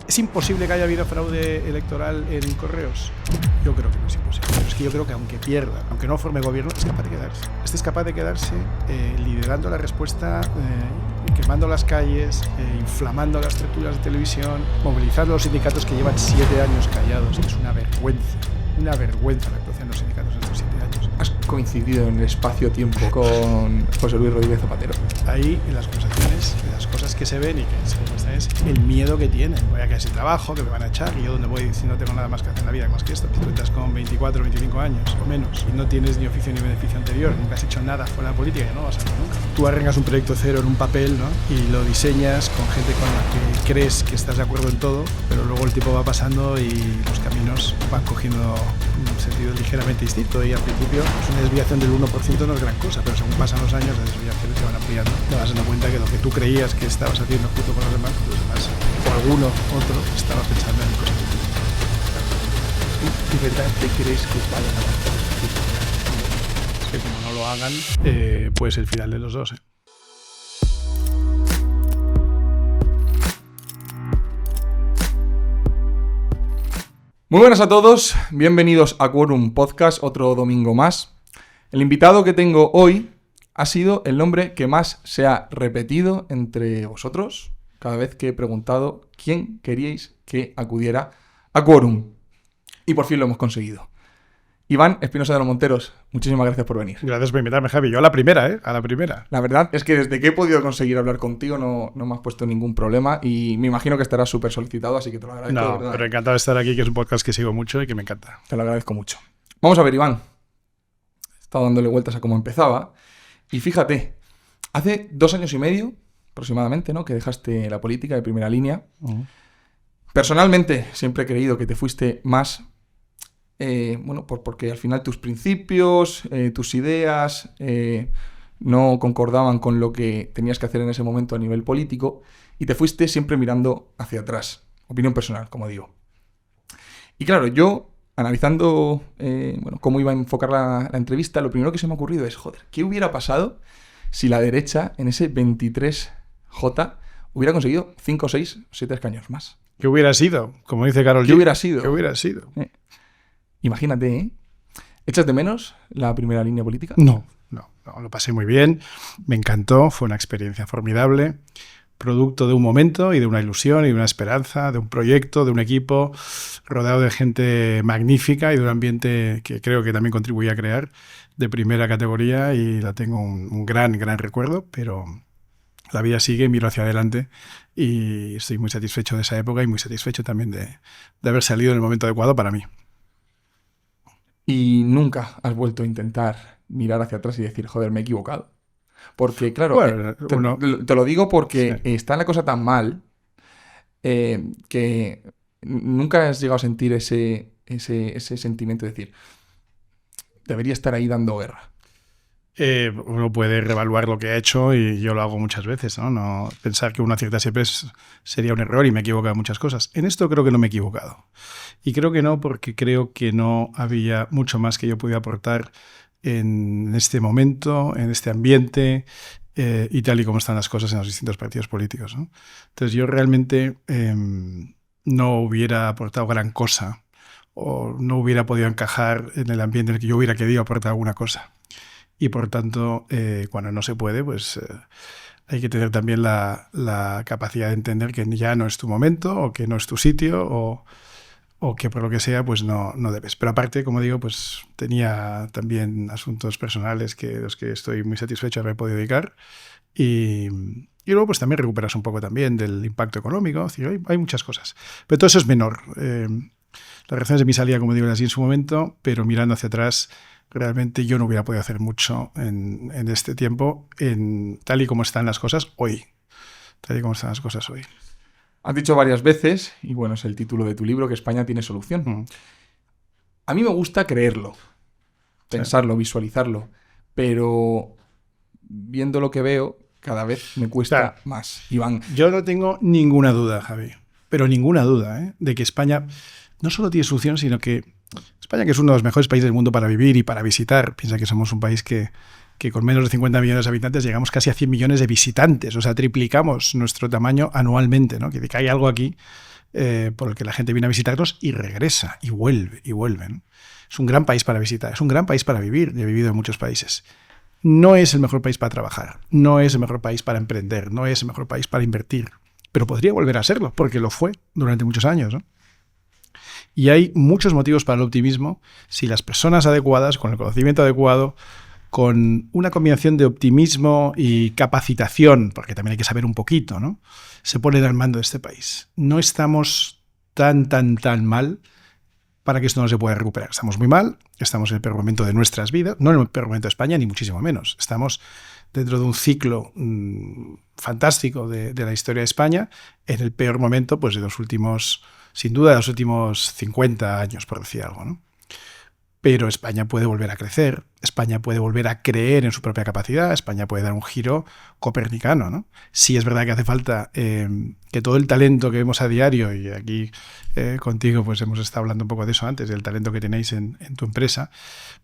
¿Es imposible que haya habido fraude electoral en Correos? Yo creo que no es imposible. Pero es que yo creo que aunque pierda, aunque no forme gobierno, es capaz de quedarse. Este es capaz de quedarse liderando la respuesta, quemando las calles, inflamando las tertulias de televisión, movilizando a los sindicatos que llevan 7 años callados. Es una vergüenza la actuación de los sindicatos en estos 7 años. Has coincidido en el espacio-tiempo con José Luis Rodríguez Zapatero. Ahí, en las conversaciones, en las cosas que se ven y que se demuestran es el miedo que tienen. Voy a quedar sin trabajo, que me van a echar, y yo donde voy si no tengo nada más que hacer en la vida más que esto. Si tú entras con 24 o 25 años o menos y no tienes ni oficio ni beneficio anterior, nunca has hecho nada fuera de la política, y no lo vas a hacer nunca. Tú arrancas un proyecto cero en un papel, ¿no? Y lo diseñas con gente con la que crees que estás de acuerdo en todo, pero luego el tiempo va pasando y los caminos van cogiendo un sentido ligeramente distinto, y al principio pues una desviación del 1% no es gran cosa, pero según pasan los años las desviaciones se van ampliando. Te vas dando cuenta que lo que tú creías que estabas haciendo junto con los demás o alguno otro estaba pensando en cosas distintas. ¿Y verdad te crees que vayan a avanzar? Es que como no lo hagan, pues el final de los dos. Muy buenas a todos, bienvenidos a Quorum Podcast, otro domingo más. El invitado que tengo hoy ha sido el nombre que más se ha repetido entre vosotros cada vez que he preguntado quién queríais que acudiera a Quorum. Y por fin lo hemos conseguido. Iván Espinosa de los Monteros, muchísimas gracias por venir. Gracias por invitarme, Javi. Yo a la primera, a la primera. La verdad es que desde que he podido conseguir hablar contigo no me has puesto ningún problema y me imagino que estarás súper solicitado, así que te lo agradezco. No, de verdad. pero encantado de estar aquí, que es un podcast que sigo mucho y que me encanta. Te lo agradezco mucho. Vamos a ver, Iván. He estado dándole vueltas a cómo empezaba y fíjate, hace 2 años y medio aproximadamente, ¿no?, que dejaste la política de primera línea. Uh-huh. Personalmente siempre he creído que te fuiste más... porque al final tus principios, tus ideas no concordaban con lo que tenías que hacer en ese momento a nivel político y te fuiste siempre mirando hacia atrás. Opinión personal, como digo. Y claro, yo, analizando cómo iba a enfocar la entrevista, lo primero que se me ha ocurrido es, joder, ¿qué hubiera pasado si la derecha en ese 23J hubiera conseguido 5, 6, 7 escaños más? ¿Qué hubiera sido? Como dice Karol G. ¿Qué hubiera sido? ¿Qué hubiera sido? Imagínate, ¿eh? ¿Echas de menos la primera línea política? No, lo pasé muy bien, me encantó, fue una experiencia formidable, producto de un momento y de una ilusión y de una esperanza, de un proyecto, de un equipo rodeado de gente magnífica y de un ambiente que creo que también contribuía a crear de primera categoría, y la tengo un gran recuerdo, pero la vida sigue, miro hacia adelante y estoy muy satisfecho de esa época y muy satisfecho también de haber salido en el momento adecuado para mí. ¿Y nunca has vuelto a intentar mirar hacia atrás y decir, joder, me he equivocado? Porque, claro, te lo digo porque sí, está la cosa tan mal que nunca has llegado a sentir ese sentimiento de decir, debería estar ahí dando guerra. Uno puede reevaluar lo que ha hecho, y yo lo hago muchas veces, ¿no? Pensar que uno acierta siempre sería un error, y me he equivocado en muchas cosas. En esto creo que no me he equivocado. Y creo que no, porque creo que no había mucho más que yo pudiera aportar en este momento, en este ambiente, y tal y como están las cosas en los distintos partidos políticos, ¿no? Entonces yo realmente no hubiera aportado gran cosa, o no hubiera podido encajar en el ambiente en el que yo hubiera querido aportar alguna cosa. Y por tanto, cuando no se puede, pues hay que tener también la capacidad de entender que ya no es tu momento, o que no es tu sitio, o que por lo que sea, pues no debes. Pero aparte, como digo, pues tenía también asuntos personales de los que estoy muy satisfecho de haber podido dedicar. Y luego pues también recuperas un poco también del impacto económico. Es decir, hay muchas cosas. Pero todo eso es menor. Las razones de mi salida, como digo, así en su momento, pero mirando hacia atrás, realmente yo no hubiera podido hacer mucho en este tiempo, tal y como están las cosas hoy. Has dicho varias veces, y bueno, es el título de tu libro, que España tiene solución. A mí me gusta creerlo, pensarlo, visualizarlo, pero viendo lo que veo, cada vez me cuesta más. Iván. Yo no tengo ninguna duda, Javi, pero ninguna duda, de que España no solo tiene solución, sino que España, que es uno de los mejores países del mundo para vivir y para visitar, piensa que somos un país que con menos de 50 millones de habitantes llegamos casi a 100 millones de visitantes, o sea, triplicamos nuestro tamaño anualmente, ¿no? Que hay algo aquí por el que la gente viene a visitarnos y regresa, y vuelve, y vuelve, ¿no? Es un gran país para visitar, es un gran país para vivir. Yo he vivido en muchos países. No es el mejor país para trabajar, no es el mejor país para emprender, no es el mejor país para invertir, pero podría volver a serlo, porque lo fue durante muchos años, ¿no? Y hay muchos motivos para el optimismo si las personas adecuadas, con el conocimiento adecuado, con una combinación de optimismo y capacitación, porque también hay que saber un poquito, ¿no?, se ponen al mando de este país. No estamos tan mal para que esto no se pueda recuperar. Estamos muy mal, estamos en el peor momento de nuestras vidas, no en el peor momento de España, ni muchísimo menos. Estamos dentro de un ciclo fantástico de la historia de España, en el peor momento, pues, de los últimos, sin duda, de los últimos 50 años, por decir algo, ¿no? Pero España puede volver a crecer, España puede volver a creer en su propia capacidad, España puede dar un giro copernicano, ¿no? Sí es verdad que hace falta que todo el talento que vemos a diario, y aquí contigo pues hemos estado hablando un poco de eso antes, del talento que tenéis en tu empresa,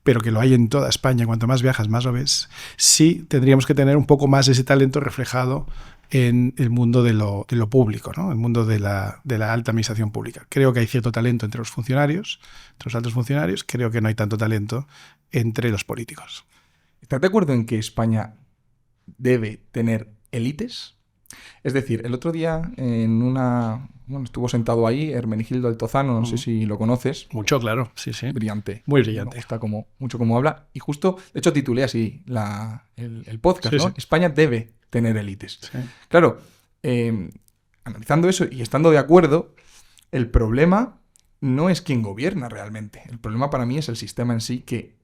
pero que lo hay en toda España, cuanto más viajas más lo ves, sí tendríamos que tener un poco más de ese talento reflejado en el mundo de lo público, ¿no?, el mundo de la alta administración pública. Creo que hay cierto talento entre los funcionarios, entre los altos funcionarios, creo que no hay tanto talento entre los políticos. ¿Estás de acuerdo en que España debe tener élites? Es decir, el otro día estuvo sentado ahí Hermenegildo Altozano, no sé si lo conoces. Mucho, claro, sí. Brillante. Muy brillante. Me gusta mucho cómo habla. Y justo, de hecho, titulé así el podcast, sí, ¿no? Sí. España debe tener élites. Sí. Claro, analizando eso y estando de acuerdo, el problema no es quién gobierna realmente. El problema para mí es el sistema en sí que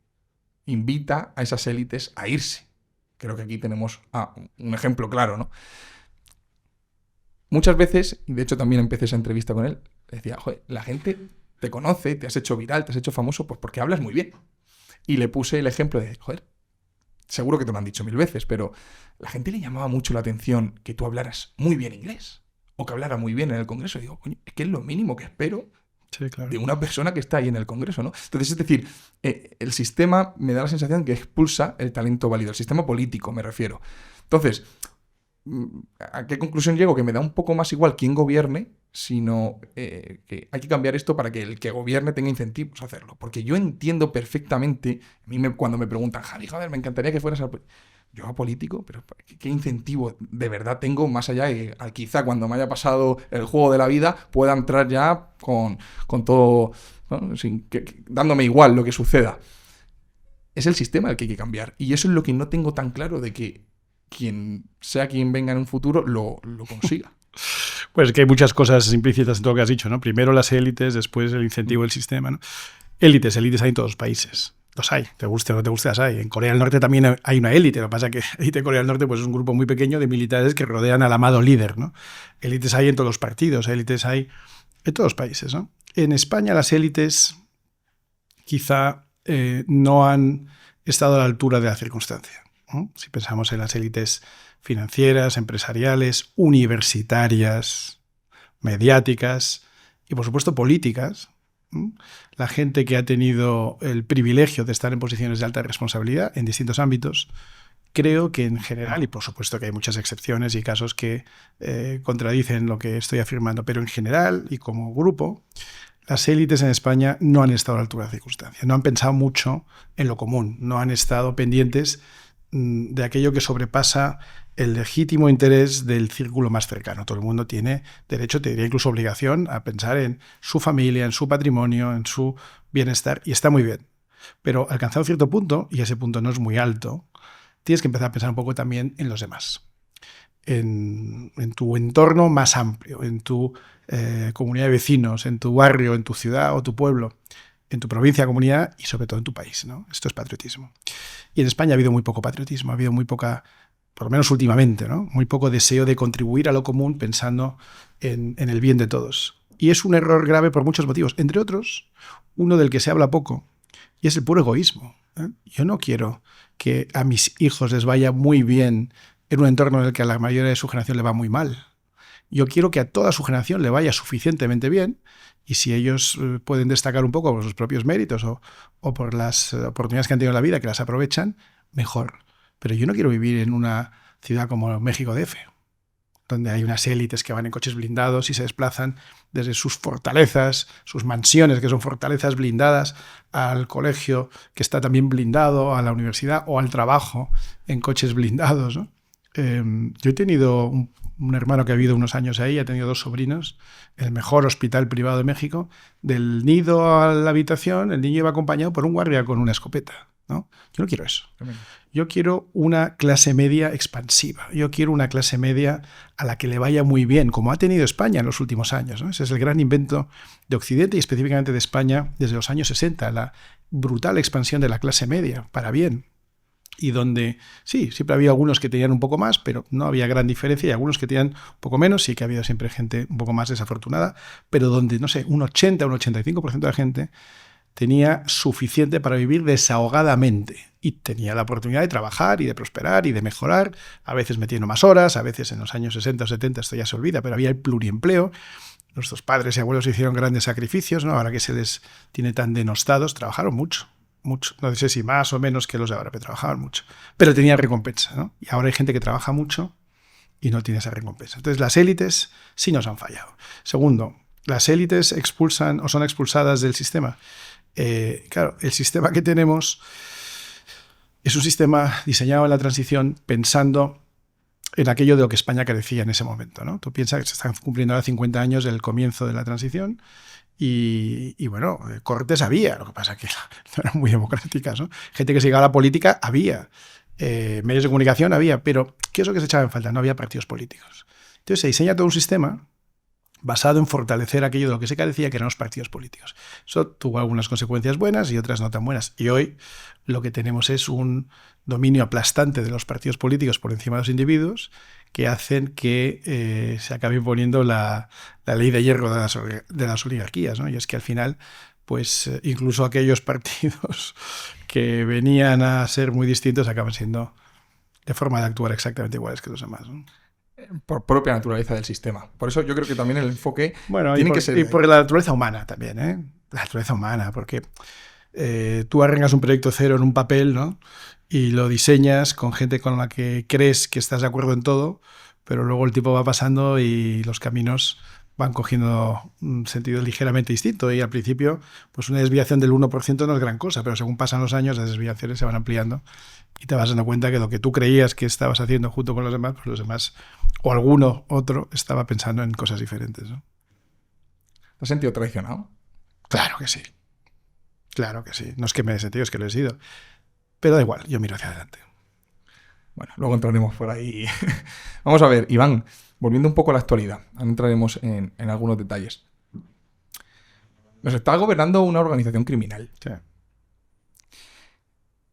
invita a esas élites a irse. Creo que aquí tenemos un ejemplo claro, ¿no? Muchas veces, y de hecho también empecé esa entrevista con él, decía, joder, la gente te conoce, te has hecho viral, te has hecho famoso, pues porque hablas muy bien. Y le puse el ejemplo de, joder, seguro que te lo han dicho 1000 veces, pero la gente le llamaba mucho la atención que tú hablaras muy bien inglés, o que hablara muy bien en el Congreso. Y digo, coño, es que es lo mínimo que espero de una persona que está ahí en el Congreso, ¿no? Entonces, es decir, el sistema me da la sensación que expulsa el talento válido, el sistema político me refiero. Entonces, ¿a qué conclusión llego? Que me da un poco más igual quién gobierne, sino que hay que cambiar esto para que el que gobierne tenga incentivos a hacerlo. Porque yo entiendo perfectamente, cuando me preguntan, Javi, joder, me encantaría que fueras yo a político, pero ¿qué incentivo de verdad tengo más allá de que quizá cuando me haya pasado el juego de la vida pueda entrar ya con todo, ¿no?, dándome igual lo que suceda? Es el sistema el que hay que cambiar. Y eso es lo que no tengo tan claro de que quien venga en un futuro lo consiga. Pues que hay muchas cosas implícitas en todo lo que has dicho, ¿no? Primero las élites, después el incentivo del sistema, ¿no? Élites hay en todos los países. Los hay, te guste o no te guste, las hay. En Corea del Norte también hay una élite. Lo que pasa es que la élite de Corea del Norte pues, es un grupo muy pequeño de militares que rodean al amado líder, ¿no? Élites hay en todos los partidos, élites hay en todos los países, ¿no? En España las élites quizá no han estado a la altura de la circunstancia, ¿no? Si pensamos en las élites financieras, empresariales, universitarias, mediáticas y, por supuesto, políticas, la gente que ha tenido el privilegio de estar en posiciones de alta responsabilidad en distintos ámbitos, creo que en general, y por supuesto que hay muchas excepciones y casos que contradicen lo que estoy afirmando, pero en general y como grupo, las élites en España no han estado a la altura de la circunstancia, no han pensado mucho en lo común, no han estado pendientes de aquello que sobrepasa el legítimo interés del círculo más cercano. Todo el mundo tiene derecho, te diría incluso obligación, a pensar en su familia, en su patrimonio, en su bienestar, y está muy bien. Pero alcanzado cierto punto, y ese punto no es muy alto, tienes que empezar a pensar un poco también en los demás, en tu entorno más amplio, en tu comunidad de vecinos, en tu barrio, en tu ciudad o tu pueblo, en tu provincia, comunidad y sobre todo en tu país, ¿no? Esto es patriotismo. Y en España ha habido muy poco patriotismo, ha habido muy poca, por lo menos últimamente, ¿no?, muy poco deseo de contribuir a lo común pensando en el bien de todos. Y es un error grave por muchos motivos, entre otros, uno del que se habla poco, y es el puro egoísmo, ¿eh? Yo no quiero que a mis hijos les vaya muy bien en un entorno en el que a la mayoría de su generación le va muy mal. Yo quiero que a toda su generación le vaya suficientemente bien, y si ellos pueden destacar un poco por sus propios méritos o por las oportunidades que han tenido en la vida, que las aprovechan, mejor. Pero yo no quiero vivir en una ciudad como México DF. donde hay unas élites que van en coches blindados y se desplazan desde sus fortalezas, sus mansiones, que son fortalezas blindadas, al colegio, que está también blindado, a la universidad o al trabajo en coches blindados, ¿no? Yo he tenido un hermano que ha vivido unos años ahí, ha tenido 2 sobrinos, el mejor hospital privado de México. Del nido a la habitación, el niño iba acompañado por un guardia con una escopeta, ¿no? Yo no quiero eso. Yo quiero una clase media expansiva. Yo quiero una clase media a la que le vaya muy bien, como ha tenido España en los últimos años, ¿no? Ese es el gran invento de Occidente y específicamente de España desde los años 60, la brutal expansión de la clase media, para bien. Y donde, sí, siempre había algunos que tenían un poco más, pero no había gran diferencia, y algunos que tenían un poco menos, sí que ha habido siempre gente un poco más desafortunada, pero donde, no sé, un 80 o un 85% de la gente tenía suficiente para vivir desahogadamente y tenía la oportunidad de trabajar y de prosperar y de mejorar, a veces metiendo más horas, a veces en los años 60 o 70 esto ya se olvida, pero había el pluriempleo. Nuestros padres y abuelos hicieron grandes sacrificios, ¿no? Ahora que se les tiene tan denostados, trabajaron mucho. No sé si más o menos que los de ahora, pero trabajaban mucho. Pero tenían recompensa, ¿no? Y ahora hay gente que trabaja mucho y no tiene esa recompensa. Entonces las élites sí nos han fallado. Segundo, las élites expulsan o son expulsadas del sistema. Claro, el sistema que tenemos es un sistema diseñado en la transición pensando en aquello de lo que España carecía en ese momento, ¿no? Tú piensas que se están cumpliendo ahora 50 años del comienzo de la transición y bueno, cortes había, lo que pasa que no eran muy democráticas, ¿no? Gente que se llegaba a la política había, medios de comunicación había, pero ¿qué es lo que se echaba en falta? No había partidos políticos. Entonces se diseña todo un sistema basado en fortalecer aquello de lo que se carecía, que eran los partidos políticos. Eso tuvo algunas consecuencias buenas y otras no tan buenas. Y hoy lo que tenemos es un dominio aplastante de los partidos políticos por encima de los individuos que hacen que se acabe imponiendo la ley de hierro de las oligarquías, ¿no? Y es que al final, pues incluso aquellos partidos que venían a ser muy distintos acaban siendo de forma de actuar exactamente iguales que los demás, ¿no? Por propia naturaleza del sistema. Por eso yo creo que también el enfoque tiene que ser... Y por la naturaleza humana también, ¿eh? La naturaleza humana, porque tú arrancas un proyecto cero en un papel, ¿no? Y lo diseñas con gente con la que crees que estás de acuerdo en todo, pero luego el tiempo va pasando y los caminos van cogiendo un sentido ligeramente distinto. Y al principio, pues una desviación del 1% no es gran cosa, pero según pasan los años, las desviaciones se van ampliando y te vas dando cuenta que lo que tú creías que estabas haciendo junto con los demás, pues los demás o alguno otro estaba pensando en cosas diferentes, ¿no? ¿Te has sentido traicionado? Claro que sí. Claro que sí. No es que me he sentido, es que lo he sido. Pero da igual, yo miro hacia adelante. Bueno, luego entraremos por ahí. Vamos a ver, Iván, volviendo un poco a la actualidad, ahora entraremos en algunos detalles. Nos está gobernando una organización criminal. Sí.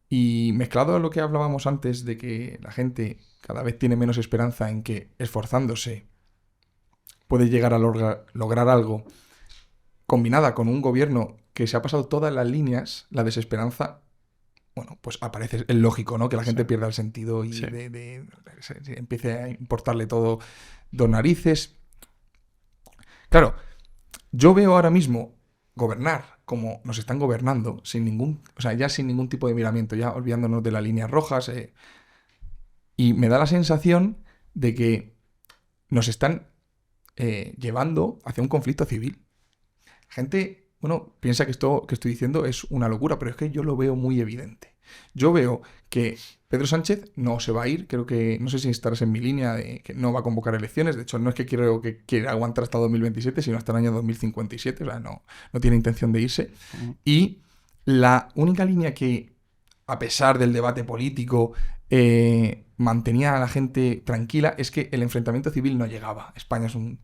Y mezclado a lo que hablábamos antes de que la gente cada vez tiene menos esperanza en que esforzándose puede llegar a lograr algo, combinada con un gobierno que se ha pasado todas las líneas, la desesperanza, bueno, pues aparece, es lógico, ¿no? Que la gente pierda el sentido y se empiece a importarle todo dos narices. Claro, yo veo ahora mismo gobernar como nos están gobernando, sin ningún tipo de miramiento, ya olvidándonos de las líneas rojas, y me da la sensación de que nos están llevando hacia un conflicto civil. La gente, bueno, piensa que esto que estoy diciendo es una locura, pero es que yo lo veo muy evidente. Yo veo que Pedro Sánchez no se va a ir, creo que, no sé si estarás en mi línea de que no va a convocar elecciones, de hecho no es que creo que quiera aguantar hasta 2027, sino hasta el año 2057, o sea, no tiene intención de irse. Y la única línea que, a pesar del debate político, mantenía a la gente tranquila es que el enfrentamiento civil no llegaba. España es un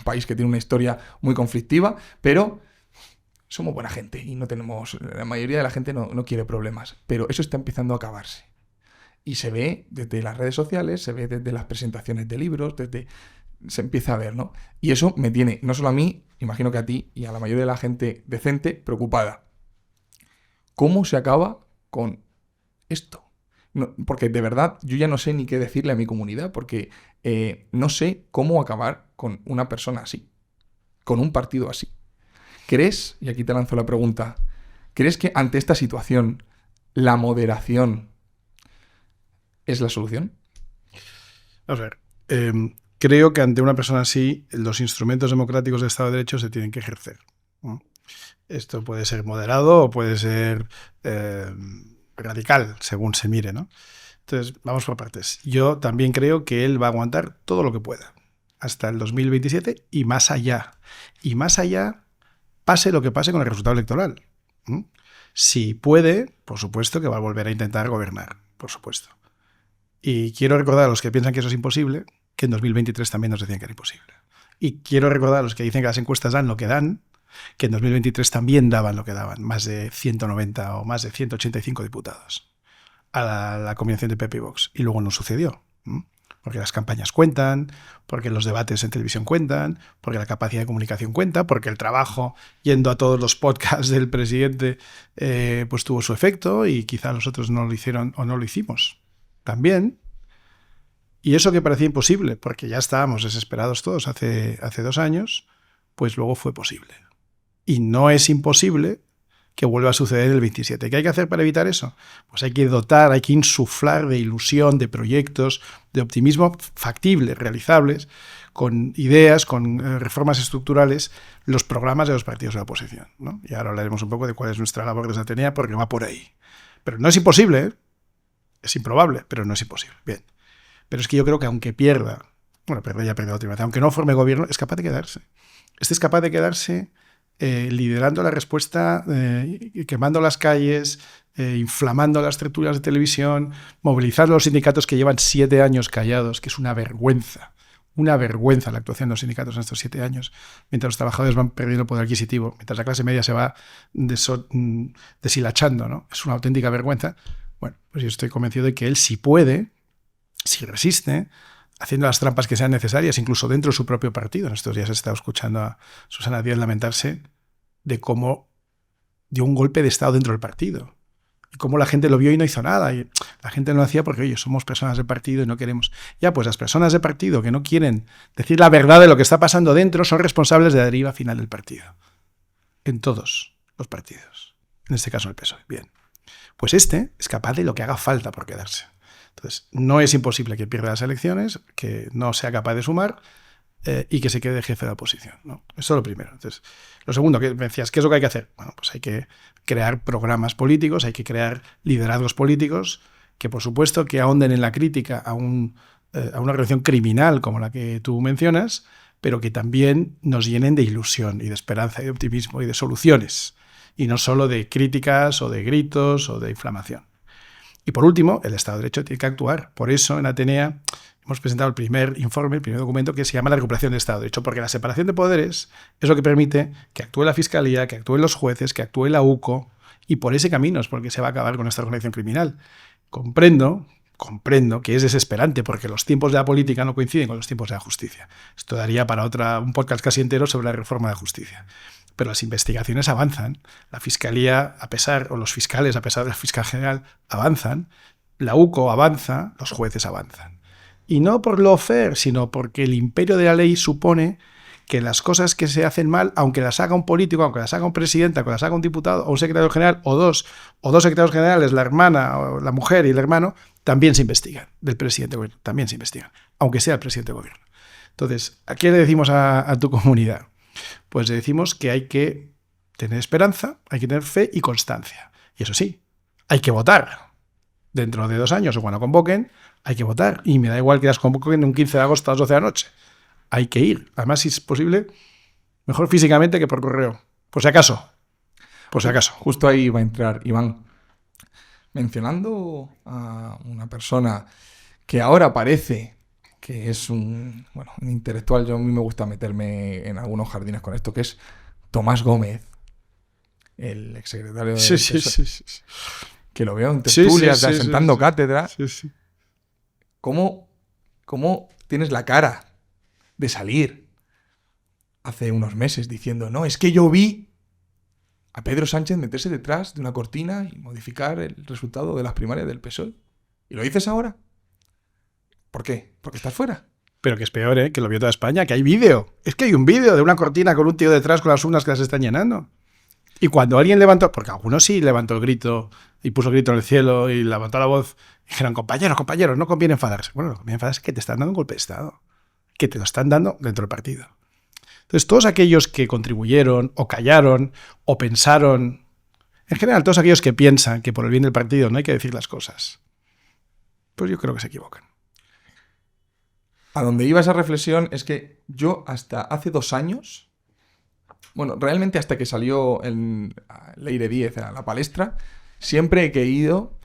país que tiene una historia muy conflictiva, pero somos buena gente y no tenemos, la mayoría de la gente no quiere problemas, pero eso está empezando a acabarse. Y se ve desde las redes sociales, se ve desde las presentaciones de libros, se empieza a ver, ¿no? Y eso me tiene, no solo a mí, imagino que a ti y a la mayoría de la gente decente, preocupada. ¿Cómo se acaba con esto? No, porque de verdad yo ya no sé ni qué decirle a mi comunidad, porque no sé cómo acabar con una persona así, con un partido así. ¿Crees, y aquí te lanzo la pregunta, ¿crees que ante esta situación la moderación es la solución? Vamos a ver, creo que ante una persona así, los instrumentos democráticos del Estado de Derecho se tienen que ejercer, ¿no? Esto puede ser moderado o puede ser radical, según se mire, ¿no? Entonces, vamos por partes. Yo también creo que él va a aguantar todo lo que pueda, hasta el 2027 y más allá. Y más allá, pase lo que pase con el resultado electoral. Si puede, por supuesto que va a volver a intentar gobernar, por supuesto. Y quiero recordar a los que piensan que eso es imposible, que en 2023 también nos decían que era imposible. Y quiero recordar a los que dicen que las encuestas dan lo que dan, que en 2023 también daban lo que daban, más de 190 o más de 185 diputados a la combinación de PP y Vox. Y luego no sucedió. Porque las campañas cuentan, porque los debates en televisión cuentan, porque la capacidad de comunicación cuenta, porque el trabajo yendo a todos los podcasts del presidente pues tuvo su efecto y quizá nosotros no lo hicieron o no lo hicimos. También. Y eso que parecía imposible, porque ya estábamos desesperados todos hace 2 años, pues luego fue posible. Y no es imposible que vuelva a suceder el 27. ¿Qué hay que hacer para evitar eso? Pues hay que dotar, hay que insuflar de ilusión, de proyectos, de optimismo factibles, realizables, con ideas, con reformas estructurales, los programas de los partidos de la oposición, ¿no? Y ahora hablaremos un poco de cuál es nuestra labor desde Atenea, porque va por ahí. Pero no es imposible, ¿eh? Es improbable, pero no es imposible. Bien. Pero es que yo creo que aunque pierda, bueno, ya perdió otra vez, aunque no forme gobierno, es capaz de quedarse. Este es capaz de quedarse liderando la respuesta, quemando las calles, inflamando las tertulias de televisión, movilizando a los sindicatos que llevan 7 años callados, que es una vergüenza la actuación de los sindicatos en estos 7 años, mientras los trabajadores van perdiendo poder adquisitivo, mientras la clase media se va deshilachando, ¿no? Es una auténtica vergüenza. Bueno, pues yo estoy convencido de que él sí puede, si resiste, haciendo las trampas que sean necesarias, incluso dentro de su propio partido. En estos días he estado escuchando a Susana Díaz lamentarse de cómo dio un golpe de Estado dentro del partido. Y cómo la gente lo vio y no hizo nada. Y la gente no lo hacía porque, oye, somos personas de partido y no queremos... Ya, pues las personas de partido que no quieren decir la verdad de lo que está pasando dentro son responsables de la deriva final del partido. En todos los partidos. En este caso el PSOE. Bien. Pues este es capaz de lo que haga falta por quedarse. Entonces, no es imposible que pierda las elecciones, que no sea capaz de sumar y que se quede jefe de la oposición, ¿no? Eso es lo primero. Entonces, lo segundo, que me decías, ¿qué es lo que hay que hacer? Bueno, pues hay que crear programas políticos, hay que crear liderazgos políticos que, por supuesto, que ahonden en la crítica a una organización criminal como la que tú mencionas, pero que también nos llenen de ilusión y de esperanza y de optimismo y de soluciones, y no solo de críticas o de gritos o de inflamación. Y por último, el Estado de Derecho tiene que actuar. Por eso, en Atenea hemos presentado el primer informe, el primer documento que se llama la recuperación del Estado de Derecho, porque la separación de poderes es lo que permite que actúe la Fiscalía, que actúen los jueces, que actúe la UCO, y por ese camino es porque se va a acabar con esta organización criminal. Comprendo que es desesperante, porque los tiempos de la política no coinciden con los tiempos de la justicia. Esto daría para un podcast casi entero sobre la reforma de la justicia. Pero las investigaciones avanzan, la Fiscalía, los fiscales, a pesar del fiscal general, avanzan, la UCO avanza, los jueces avanzan. Y no por lawfare, sino porque el imperio de la ley supone que las cosas que se hacen mal, aunque las haga un político, aunque las haga un presidente, aunque las haga un diputado o un secretario general, o dos secretarios generales, la hermana o la mujer y el hermano, también se investigan, del presidente de gobierno, también se investigan, aunque sea el presidente de gobierno. Entonces, ¿a qué le decimos a tu comunidad? Pues le decimos que hay que tener esperanza, hay que tener fe y constancia. Y eso sí, hay que votar. Dentro de 2 años o cuando convoquen, hay que votar. Y me da igual que las convoquen un 15 de agosto a las 12 de la noche. Hay que ir. Además, si es posible, mejor físicamente que por correo. Por si acaso. Por si acaso. Justo ahí va a entrar Iván. Mencionando a una persona que ahora parece que es un intelectual, yo a mí me gusta meterme en algunos jardines con esto, que es Tomás Gómez, el exsecretario de Sí. Que lo veo en tertulias, sentando cátedra. Sí. ¿Cómo tienes la cara de salir hace unos meses diciendo, no, es que yo vi a Pedro Sánchez meterse detrás de una cortina y modificar el resultado de las primarias del PSOE? ¿Y lo dices ahora? ¿Por qué? Porque estás fuera. Pero que es peor, que lo vio toda España, que hay vídeo. Es que hay un vídeo de una cortina con un tío detrás con las urnas que las están llenando. Y cuando alguien levantó, porque algunos sí levantó el grito y puso el grito en el cielo y levantó la voz, dijeron, compañeros, no conviene enfadarse. Bueno, no conviene enfadarse, que te están dando un golpe de Estado. que te lo están dando dentro del partido. Entonces, todos aquellos que contribuyeron o callaron o pensaron, en general, todos aquellos que piensan que por el bien del partido no hay que decir las cosas, pues yo creo que se equivocan. A donde iba esa reflexión es que yo hasta hace 2 años, bueno, realmente hasta que salió el Leire 10 a la palestra, siempre he creído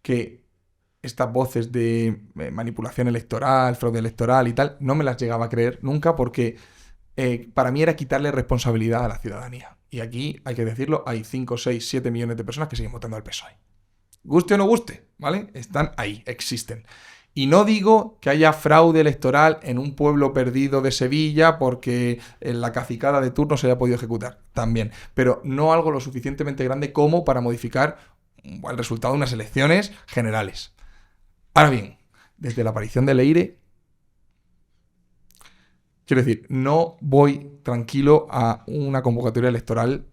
que estas voces de manipulación electoral, fraude electoral y tal, no me las llegaba a creer nunca porque para mí era quitarle responsabilidad a la ciudadanía. Y aquí, hay que decirlo, hay 5, 6, 7 millones de personas que siguen votando al PSOE. Guste o no guste, ¿vale? Están ahí, existen. Y no digo que haya fraude electoral en un pueblo perdido de Sevilla porque la cacicada de turno se haya podido ejecutar, también. Pero no algo lo suficientemente grande como para modificar el resultado de unas elecciones generales. Ahora bien, desde la aparición de Leire, quiero decir, no voy tranquilo a una convocatoria electoral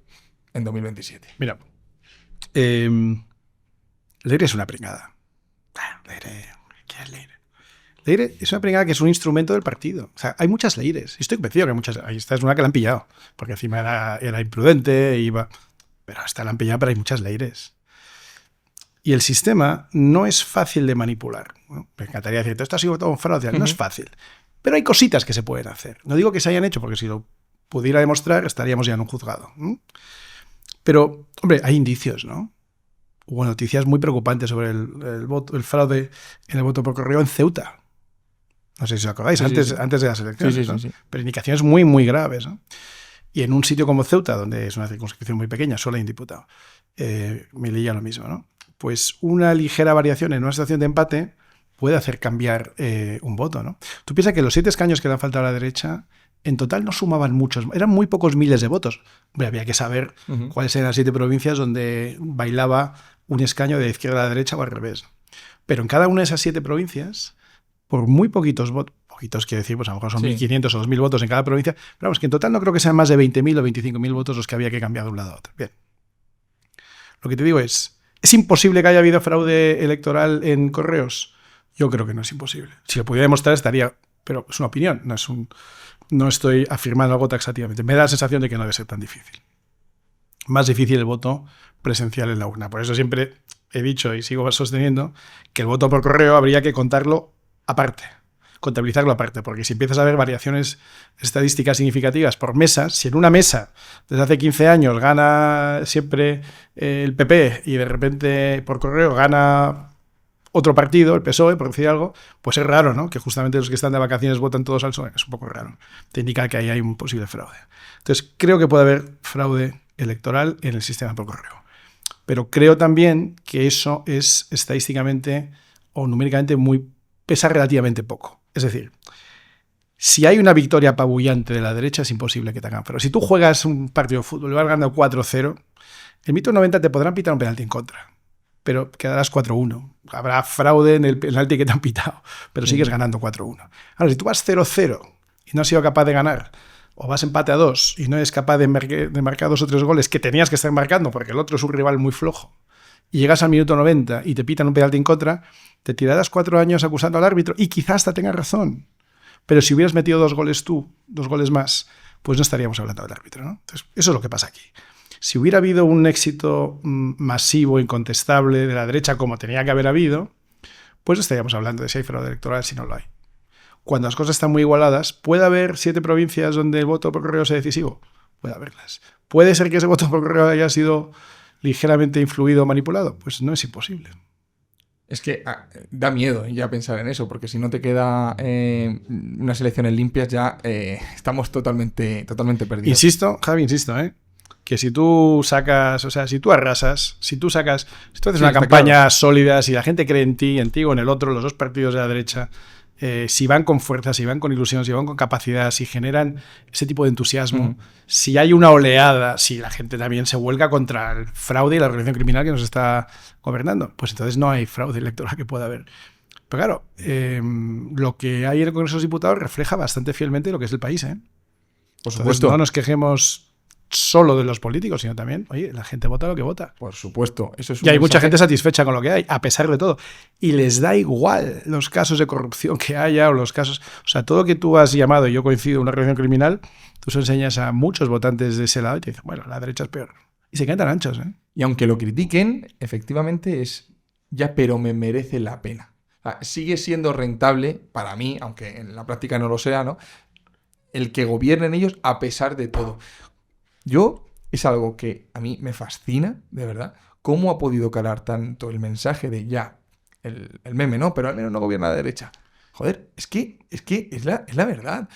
en 2027. Mira, Leire es una pringada. Leire, ¿qué es Leire? Leire es una pringada que es un instrumento del partido. O sea, hay muchas Leires. Estoy convencido que hay muchas. Ahí esta es una que la han pillado. Porque encima era imprudente, iba. Pero esta la han pillado, pero hay muchas Leires. Y el sistema no es fácil de manipular. ¿No? Me encantaría decirte, esto ha sido todo un fraude. No es fácil. Pero hay cositas que se pueden hacer. No digo que se hayan hecho, porque si lo pudiera demostrar, estaríamos ya en un juzgado. Pero, hombre, hay indicios, ¿no? Hubo noticias muy preocupantes sobre el fraude en el voto por correo en Ceuta. No sé si os acordáis, Sí, antes de las elecciones. Sí. ¿no? Pero indicaciones muy, muy graves. ¿no? Y en un sitio como Ceuta, donde es una circunscripción muy pequeña, solo hay un diputado, Melilla lo mismo, ¿no? Pues una ligera variación en una situación de empate puede hacer cambiar un voto, ¿no? Tú piensas que los 7 escaños que le han faltado a la derecha, en total no sumaban muchos, eran muy pocos miles de votos. Hombre, había que saber cuáles eran las 7 provincias donde bailaba un escaño de izquierda a derecha o al revés. Pero en cada una de esas 7 provincias, por muy poquitos votos, poquitos quiere decir, pues a lo mejor son 1.500 o 2.000 votos en cada provincia, pero vamos, que en total no creo que sean más de 20.000 o 25.000 votos los que había que cambiar de un lado a otro. Bien. Lo que te digo ¿es imposible que haya habido fraude electoral en correos? Yo creo que no es imposible. Si lo pudiera demostrar estaría, pero es una opinión, no estoy afirmando algo taxativamente. Me da la sensación de que no debe ser tan difícil. Más difícil el voto presencial en la urna. Por eso siempre he dicho y sigo sosteniendo que el voto por correo habría que contarlo aparte, contabilizarlo aparte, porque si empiezas a ver variaciones estadísticas significativas por mesas, si en una mesa desde hace 15 años gana siempre el PP y de repente por correo gana otro partido, el PSOE, por decir algo, pues es raro, ¿no? Que justamente los que están de vacaciones votan todos al PSOE. Es un poco raro. Te indica que ahí hay un posible fraude. Entonces, creo que puede haber fraude electoral en el sistema por correo. Pero creo también que eso es estadísticamente o numéricamente pesa relativamente poco. Es decir, si hay una victoria apabullante de la derecha, es imposible que te hagan fraude. Si tú juegas un partido de fútbol y vas ganando 4-0, en minuto 90 te podrán pitar un penalti en contra, pero quedarás 4-1. Habrá fraude en el penalti que te han pitado, pero sigues ganando 4-1. Ahora, si tú vas 0-0 y no has sido capaz de ganar, o vas empate a 2 y no eres capaz de marcar 2 o 3 goles que tenías que estar marcando porque el otro es un rival muy flojo, y llegas al minuto 90 y te pitan un penalti en contra, te tirarás 4 años acusando al árbitro y quizás hasta tengas razón. Pero si hubieras metido 2 goles tú, 2 goles más, pues no estaríamos hablando del árbitro, ¿no? Entonces, eso es lo que pasa aquí. Si hubiera habido un éxito masivo, incontestable de la derecha como tenía que haber habido, pues estaríamos hablando de si hay fraude electoral, si no lo hay. Cuando las cosas están muy igualadas, ¿puede haber 7 provincias donde el voto por correo sea decisivo? Puede haberlas. ¿Puede ser que ese voto por correo haya sido ligeramente influido o manipulado? Pues no es imposible. Es que da miedo ya pensar en eso, porque si no te queda unas elecciones limpias ya estamos totalmente perdidos. Insisto, Javi, que si tú sacas, o sea, si tú arrasas, si tú haces una campaña sólida, si la gente cree en ti o en el otro, los 2 partidos de la derecha, si van con fuerza, si van con ilusión, si van con capacidad, si generan ese tipo de entusiasmo, si hay una oleada, si la gente también se vuelca contra el fraude y la organización criminal que nos está gobernando, pues entonces no hay fraude electoral que pueda haber. Pero claro, lo que hay en el Congreso de los Diputados refleja bastante fielmente lo que es el país. Por supuesto. Entonces, no nos quejemos solo de los políticos, sino también, oye, la gente vota lo que vota. Por supuesto, eso es un Y hay mucha mensaje. gente satisfecha con lo que hay, a pesar de todo. Y les da igual los casos de corrupción que haya o los casos... O sea, todo lo que tú has llamado, y yo coincido, en una organización criminal, tú se lo enseñas a muchos votantes de ese lado y te dicen, bueno, la derecha es peor. Y se quedan tan anchos, ¿eh? Y aunque lo critiquen, efectivamente es ya, pero me merece la pena. O sea, sigue siendo rentable para mí, aunque en la práctica no lo sea, ¿no? El que gobiernen ellos a pesar de todo. Es algo que a mí me fascina, de verdad. ¿Cómo ha podido calar tanto el mensaje de ya, el meme, ¿no? Pero al menos no gobierna la derecha. Joder, es que es la verdad.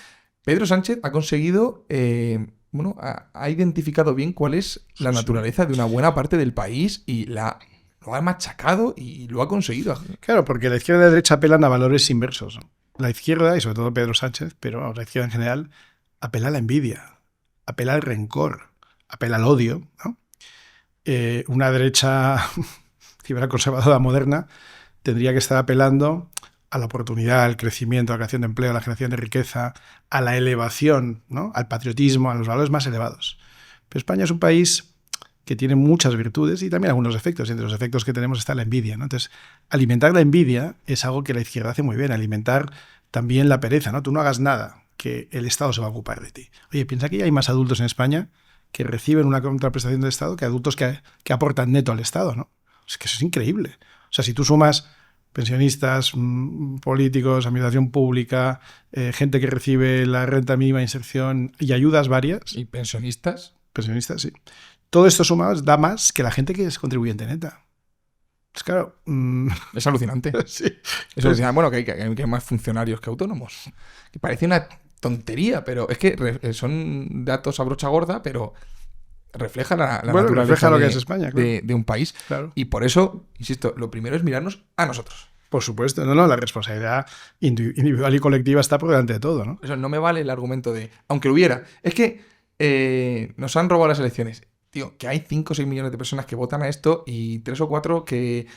Pedro Sánchez ha conseguido, ha identificado bien cuál es la naturaleza de una buena parte del país y lo ha machacado y lo ha conseguido. Claro, porque la izquierda y la derecha apelan a valores inversos, ¿no? La izquierda, y sobre todo Pedro Sánchez, pero la izquierda en general, apela a la envidia, apela al rencor, apela al odio, ¿no? Una derecha ciberconservadora moderna tendría que estar apelando a la oportunidad, al crecimiento, a la creación de empleo, a la generación de riqueza, a la elevación, ¿no? Al patriotismo, a los valores más elevados. Pero España es un país que tiene muchas virtudes y también algunos defectos. Y entre los defectos que tenemos está la envidia, ¿no? Entonces, alimentar la envidia es algo que la izquierda hace muy bien. Alimentar también la pereza, ¿no? Tú no hagas nada, que el Estado se va a ocupar de ti. Oye, piensa que ya hay más adultos en España que reciben una contraprestación del Estado que adultos que aportan neto al Estado, ¿no? Es que eso es increíble. O sea, si tú sumas pensionistas, políticos, administración pública, gente que recibe la renta mínima de inserción y ayudas varias. ¿Y pensionistas? Pensionistas, sí. Todo esto sumado da más que la gente que es contribuyente neta. Pues claro. Es alucinante. Sí. Es alucinante. Bueno, que hay más funcionarios que autónomos. Que parece una tontería, pero es que son datos a brocha gorda, pero refleja la naturaleza refleja lo que es España, claro. de un país. Claro. Y por eso, insisto, lo primero es mirarnos a nosotros. Por supuesto, no, la responsabilidad individual y colectiva está por delante de todo, ¿no? Eso no me vale el argumento de, aunque lo hubiera, es que nos han robado las elecciones. Tío, que hay 5 o 6 millones de personas que votan a esto y 3 o 4 que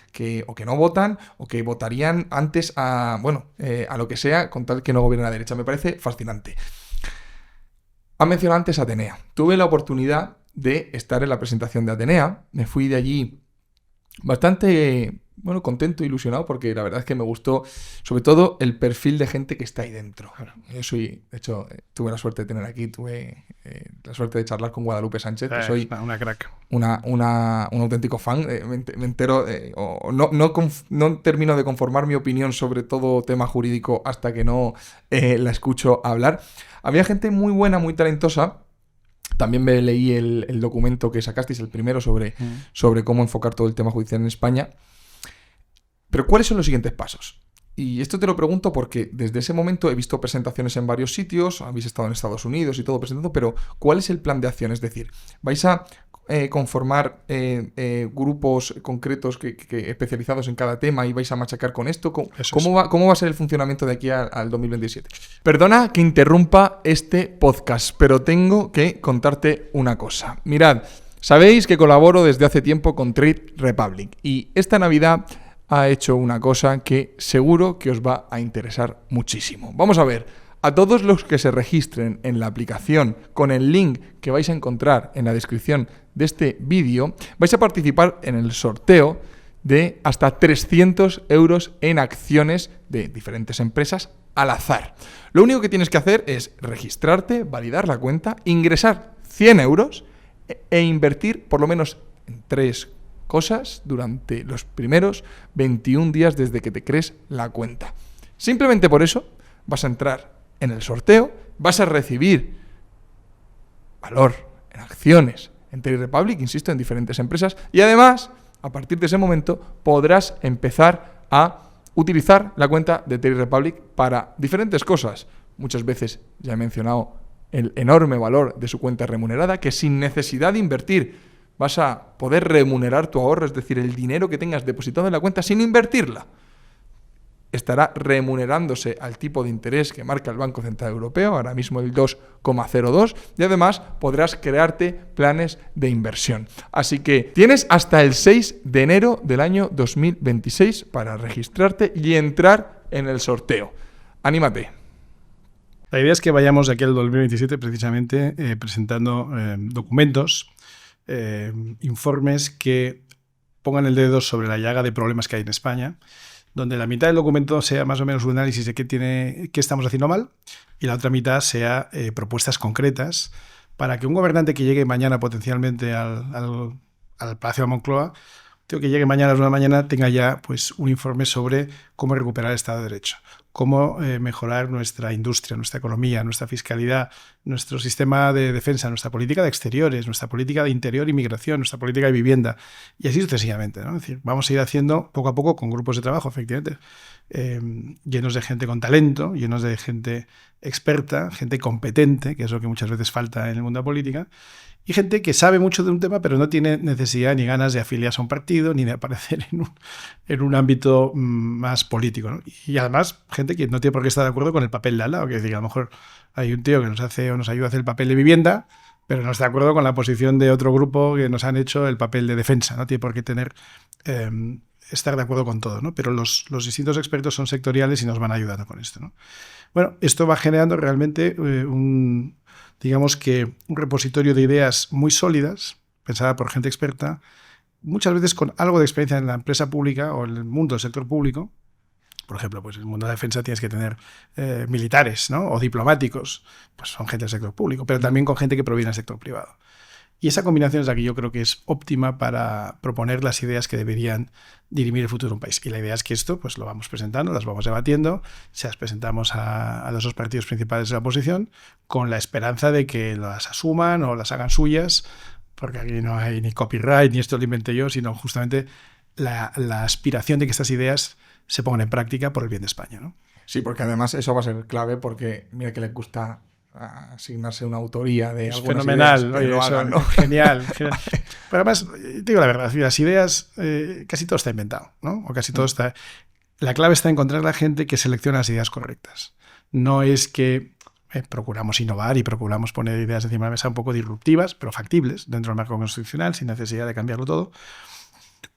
no votan o que votarían antes a lo que sea con tal que no gobierne la derecha. Me parece fascinante. Han mencionado antes Atenea. Tuve la oportunidad de estar en la presentación de Atenea. Me fui de allí bastante, contento e ilusionado porque la verdad es que me gustó sobre todo el perfil de gente que está ahí dentro. De hecho, tuve la suerte de tener aquí, la suerte de charlar con Guadalupe Sánchez, que soy una crack. un auténtico fan. Me entero, no termino de conformar mi opinión sobre todo tema jurídico hasta que no la escucho hablar. Había gente muy buena, muy talentosa. También me leí el documento que sacasteis, el primero, sobre cómo enfocar todo el tema judicial en España. Pero ¿cuáles son los siguientes pasos? Y esto te lo pregunto porque desde ese momento he visto presentaciones en varios sitios, habéis estado en Estados Unidos y todo presentando, pero ¿cuál es el plan de acción? Es decir, ¿vais a conformar grupos concretos que especializados en cada tema y vais a machacar con esto? ¿Cómo va a ser el funcionamiento de aquí al 2027? Perdona que interrumpa este podcast, pero tengo que contarte una cosa. Mirad, sabéis que colaboro desde hace tiempo con Trade Republic y esta Navidad ha hecho una cosa que seguro que os va a interesar muchísimo. Vamos a ver, a todos los que se registren en la aplicación con el link que vais a encontrar en la descripción de este vídeo, vais a participar en el sorteo de hasta 300 euros en acciones de diferentes empresas al azar. Lo único que tienes que hacer es registrarte, validar la cuenta, ingresar 100 euros e invertir por lo menos en 3 cosas durante los primeros 21 días desde que te crees la cuenta. Simplemente por eso vas a entrar en el sorteo, vas a recibir valor en acciones en Trade Republic, insisto, en diferentes empresas, y además, a partir de ese momento, podrás empezar a utilizar la cuenta de Trade Republic para diferentes cosas. Muchas veces ya he mencionado el enorme valor de su cuenta remunerada, que sin necesidad de invertir vas a poder remunerar tu ahorro, es decir, el dinero que tengas depositado en la cuenta sin invertirla estará remunerándose al tipo de interés que marca el Banco Central Europeo, ahora mismo el 2,02, y además podrás crearte planes de inversión. Así que tienes hasta el 6 de enero del año 2026 para registrarte y entrar en el sorteo. ¡Anímate! La idea es que vayamos de aquí al 2027 precisamente presentando documentos, informes que pongan el dedo sobre la llaga de problemas que hay en España, donde la mitad del documento sea más o menos un análisis de qué estamos haciendo mal y la otra mitad sea propuestas concretas para que un gobernante que llegue mañana potencialmente al Palacio de Moncloa, que llegue mañana a las 1 de la mañana, tenga ya pues, un informe sobre cómo recuperar el Estado de Derecho, cómo mejorar nuestra industria, nuestra economía, nuestra fiscalidad, nuestro sistema de defensa, nuestra política de exteriores, nuestra política de interior y migración, nuestra política de vivienda, y así sucesivamente, ¿no? Es decir, vamos a ir haciendo poco a poco con grupos de trabajo, efectivamente, llenos de gente con talento, llenos de gente experta, gente competente, que es lo que muchas veces falta en el mundo de la política, y gente que sabe mucho de un tema, pero no tiene necesidad ni ganas de afiliarse a un partido, ni de aparecer en un ámbito más político, ¿no? Y además, gente que no tiene por qué estar de acuerdo con el papel de al lado. Que es decir, a lo mejor hay un tío que nos hace o nos ayuda a hacer el papel de vivienda, pero no está de acuerdo con la posición de otro grupo que nos han hecho el papel de defensa. No tiene por qué estar de acuerdo con todo, ¿no? Pero los distintos expertos son sectoriales y nos van ayudando con esto, ¿no? Bueno, esto va generando realmente digamos que un repositorio de ideas muy sólidas, pensada por gente experta, muchas veces con algo de experiencia en la empresa pública o en el mundo del sector público. Por ejemplo, pues en el mundo de la defensa tienes que tener militares, ¿no? O diplomáticos, pues son gente del sector público, pero también con gente que proviene del sector privado. Y esa combinación es la que yo creo que es óptima para proponer las ideas que deberían dirimir el futuro de un país. Y la idea es que esto pues lo vamos presentando, las vamos debatiendo, se las presentamos a los dos partidos principales de la oposición con la esperanza de que las asuman o las hagan suyas, porque aquí no hay ni copyright, ni esto lo inventé yo, sino justamente la aspiración de que estas ideas se pongan en práctica por el bien de España, ¿no? Sí, porque además eso va a ser clave porque mira que les gusta asignarse una autoría de es algunas fenomenal, ideas, oye, lo eso, hagan, ¿no? genial. Pero además, te digo la verdad, las ideas, casi todo está inventado, ¿no? O casi todo está... La clave está en encontrar la gente que selecciona las ideas correctas. No es que procuramos innovar y procuramos poner ideas encima de la mesa un poco disruptivas, pero factibles dentro del marco constitucional, sin necesidad de cambiarlo todo.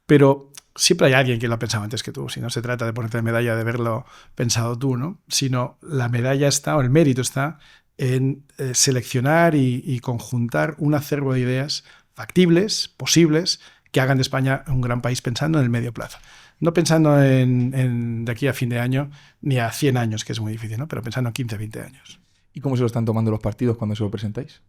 Pero siempre hay alguien que lo ha pensado antes que tú. Si no se trata de ponerte medalla de haberlo pensado tú, ¿no? Sino la medalla está, o el mérito está en seleccionar y conjuntar un acervo de ideas factibles, posibles, que hagan de España un gran país pensando en el medio plazo. No pensando en de aquí a fin de año, ni a 100 años, que es muy difícil, ¿no? Pero pensando en 15, 20 años. ¿Y cómo se lo están tomando los partidos cuando se lo presentáis?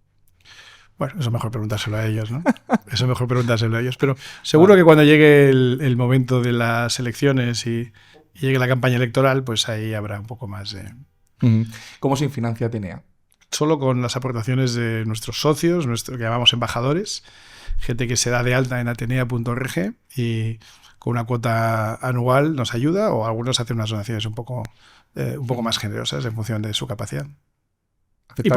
Bueno, eso es mejor preguntárselo a ellos, ¿no? Eso es mejor preguntárselo a ellos. Pero seguro que cuando llegue el momento de las elecciones y llegue la campaña electoral, pues ahí habrá un poco más de... ¿Cómo se financia Atenea? Solo con las aportaciones de nuestros socios, que llamamos embajadores, gente que se da de alta en atenea.org y con una cuota anual nos ayuda, o algunos hacen unas donaciones un poco más generosas en función de su capacidad. Y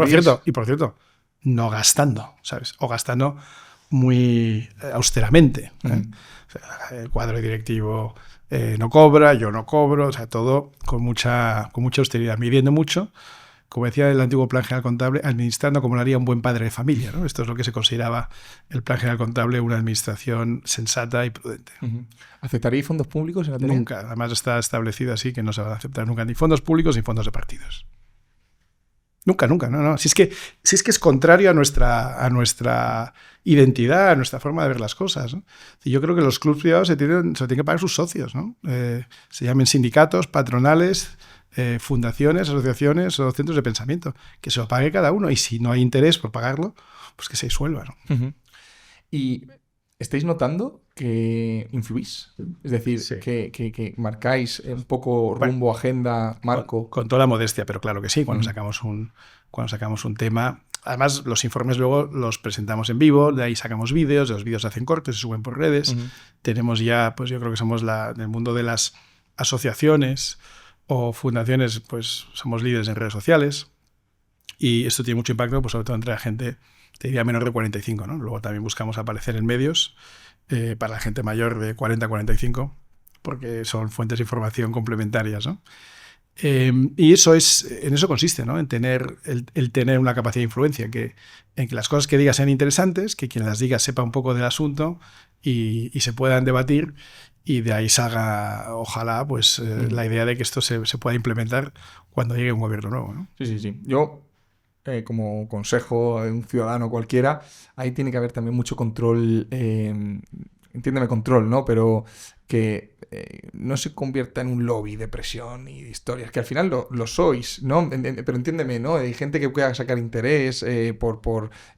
por cierto, no gastando, ¿sabes? O gastando muy austeramente. O sea, el cuadro directivo no cobra, yo no cobro, o sea, todo con mucha austeridad, midiendo mucho. Como decía el antiguo Plan General Contable, administrando como lo haría un buen padre de familia, ¿no? Esto es lo que se consideraba el Plan General Contable, una administración sensata y prudente. ¿Aceptaréis fondos públicos en la Atenea? Nunca. Además está establecido así que no se van a aceptar nunca ni fondos públicos ni fondos de partidos. Nunca, no. Si es que es contrario a nuestra identidad, a nuestra forma de ver las cosas, ¿no? Yo creo que los clubes privados se tienen que pagar sus socios, ¿no? Se llamen sindicatos, patronales, fundaciones, asociaciones o centros de pensamiento, que se lo pague cada uno, y si no hay interés por pagarlo, pues que se disuelva, ¿no? ¿Y estáis notando que influís? Es decir, sí. que marcáis un poco rumbo, agenda, marco. Con toda la modestia, pero claro que sí, cuando sacamos un tema. Además, los informes luego los presentamos en vivo, de ahí sacamos vídeos, de los vídeos se hacen cortes, se suben por redes. Tenemos ya, pues yo creo que somos en el mundo de las asociaciones o fundaciones, pues somos líderes en redes sociales, y esto tiene mucho impacto, pues sobre todo entre la gente, te diría, menor de 45, ¿no? Luego también buscamos aparecer en medios para la gente mayor de 40 a 45, porque son fuentes de información complementarias, ¿no? Y en eso consiste, ¿no? En tener una capacidad de influencia, en que las cosas que digas sean interesantes, que quien las diga sepa un poco del asunto y se puedan debatir, y de ahí salga, ojalá, pues la idea de que esto se pueda implementar cuando llegue un gobierno nuevo, ¿no? Sí, sí, sí. Yo, como consejo de un ciudadano cualquiera, ahí tiene que haber también mucho control, entiéndeme control, ¿no? Pero que no se convierta en un lobby de presión y de historias, que al final lo sois, ¿no? Pero entiéndeme, ¿no? Hay gente que pueda sacar interés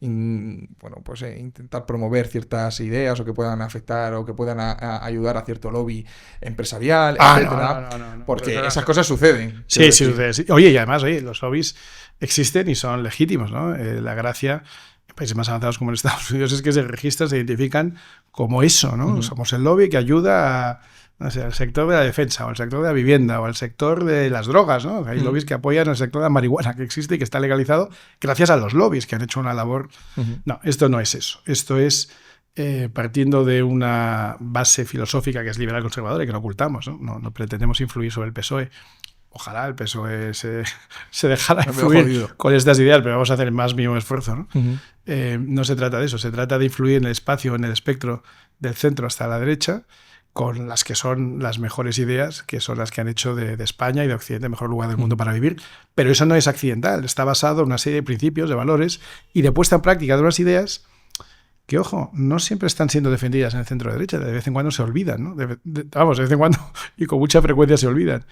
intentar promover ciertas ideas o que puedan afectar o que puedan ayudar a cierto lobby empresarial, etcétera. No. Porque Pero, esas cosas suceden. Sí, sucede. Sí. Oye, y además, los lobbies existen y son legítimos, ¿no? La gracia en países más avanzados como en Estados Unidos es que se registran, se identifican como eso, ¿no? Uh-huh. Somos el lobby que ayuda al sector de la defensa, o al sector de la vivienda, o al sector de las drogas, ¿no? Hay lobbies que apoyan el sector de la marihuana, que existe y que está legalizado gracias a los lobbies que han hecho una labor. Uh-huh. No, esto no es eso. Esto es partiendo de una base filosófica que es liberal conservadora y que no ocultamos, ¿no? No pretendemos influir sobre el PSOE. Ojalá el PSOE se dejara influir con estas ideas, pero vamos a hacer el más mínimo esfuerzo, ¿no? Uh-huh. No se trata de eso, se trata de influir en el espacio, en el espectro del centro hasta la derecha, con las que son las mejores ideas, que son las que han hecho de España y de Occidente el mejor lugar del mundo para vivir. Pero eso no es accidental, está basado en una serie de principios, de valores y de puesta en práctica de unas ideas que, ojo, no siempre están siendo defendidas en el centro derecha, de vez en cuando se olvidan, ¿no? De vez en cuando y con mucha frecuencia se olvidan.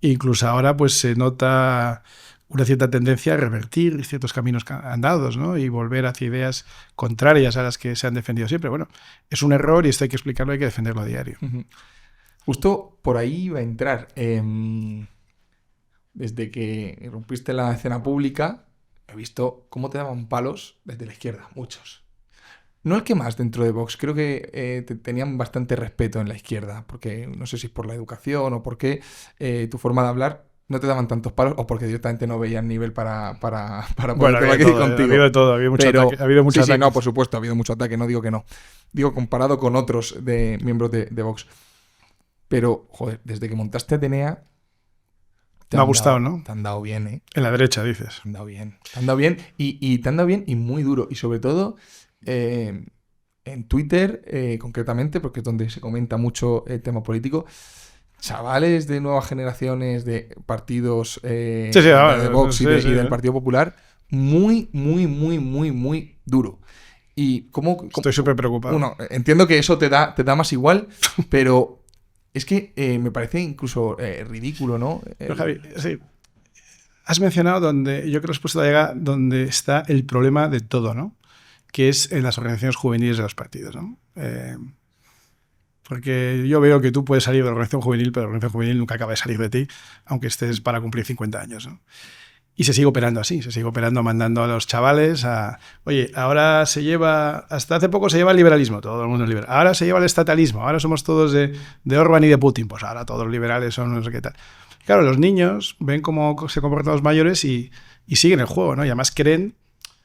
Incluso ahora pues se nota una cierta tendencia a revertir ciertos caminos andados, ¿no? Y volver hacia ideas contrarias a las que se han defendido siempre. Bueno, es un error y esto hay que explicarlo, hay que defenderlo a diario. Uh-huh. Justo por ahí iba a entrar. Desde que rompiste la escena pública, he visto cómo te daban palos desde la izquierda, muchos. No el que más dentro de Vox, creo que te tenían bastante respeto en la izquierda, porque no sé si es por la educación o porque tu forma de hablar no te daban tantos palos o porque directamente no veían nivel para poder aquí contigo. Ha habido de todo, ha habido mucho ataque. Ha habido mucho ataque. Sí, no, por supuesto, ha habido mucho ataque, no digo que no. Digo comparado con otros miembros de Vox. Pero, joder, desde que montaste Atenea... Me ha gustado, ¿no? Te han dado bien, ¿eh? En la derecha, dices. Te han dado bien. Te han dado bien y te han dado bien y muy duro. Y sobre todo... en Twitter, concretamente, porque es donde se comenta mucho el tema político, chavales de nuevas generaciones de partidos de Vox y del Partido Popular, muy, muy, muy, muy, muy duro. Y estoy súper preocupado. Bueno, entiendo que eso te da más igual, pero es que me parece incluso ridículo, ¿no? Pero, Javi, sí. Has mencionado yo creo que has puesto donde está el problema de todo, ¿no? Que es en las organizaciones juveniles de los partidos, ¿no? Porque yo veo que tú puedes salir de la organización juvenil, pero la organización juvenil nunca acaba de salir de ti, aunque estés para cumplir 50 años, ¿no? Y se sigue operando así, se sigue operando mandando a los chavales oye, ahora hasta hace poco se lleva el liberalismo, todo el mundo es liberal, ahora se lleva el estatalismo, ahora somos todos de Orbán y de Putin, pues ahora todos los liberales son no sé qué tal. Claro, los niños ven cómo se comportan los mayores y siguen el juego, ¿no? Y además creen,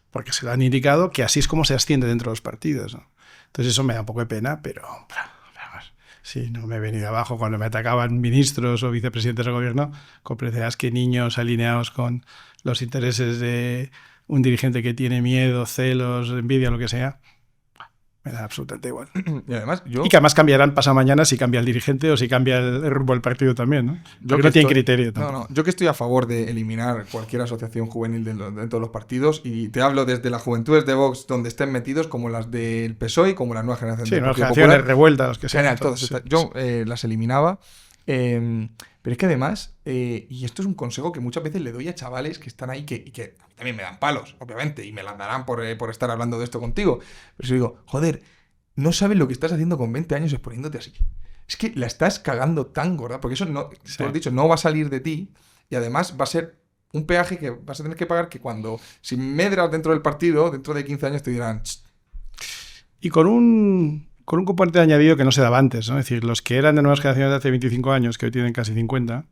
porque se lo han indicado, que así es como se asciende dentro de los partidos, ¿no? Entonces eso me da un poco de pena, pero vamos, si no me he venido abajo cuando me atacaban ministros o vicepresidentes del gobierno, comprenderás que niños alineados con los intereses de un dirigente que tiene miedo, celos, envidia, lo que sea, me da absolutamente igual. Y además y que además cambiarán pasado mañana si cambia el dirigente o si cambia el rumbo del partido también, ¿no? Porque no tiene criterio tampoco. No, yo que estoy a favor de eliminar cualquier asociación juvenil dentro de los partidos, y te hablo desde las juventudes de Vox donde estén metidos, como las del PSOE, como la nueva generación del Partido Popular. Sí, nuevas generaciones revueltas, los que sean. Yo las eliminaba. Pero es que además, y esto es un consejo que muchas veces le doy a chavales que están ahí, que a mí también me dan palos, obviamente, y me las darán por estar hablando de esto contigo. Pero si digo, joder, no sabes lo que estás haciendo con 20 años exponiéndote así. Es que la estás cagando tan gorda, porque eso, no, sí, tú has dicho, no va a salir de ti, y además va a ser un peaje que vas a tener que pagar, que si medras dentro del partido, dentro de 15 años te dirán... Y con un componente añadido que no se daba antes, ¿no? Es decir, los que eran de nuevas generaciones de hace 25 años, que hoy tienen casi 50,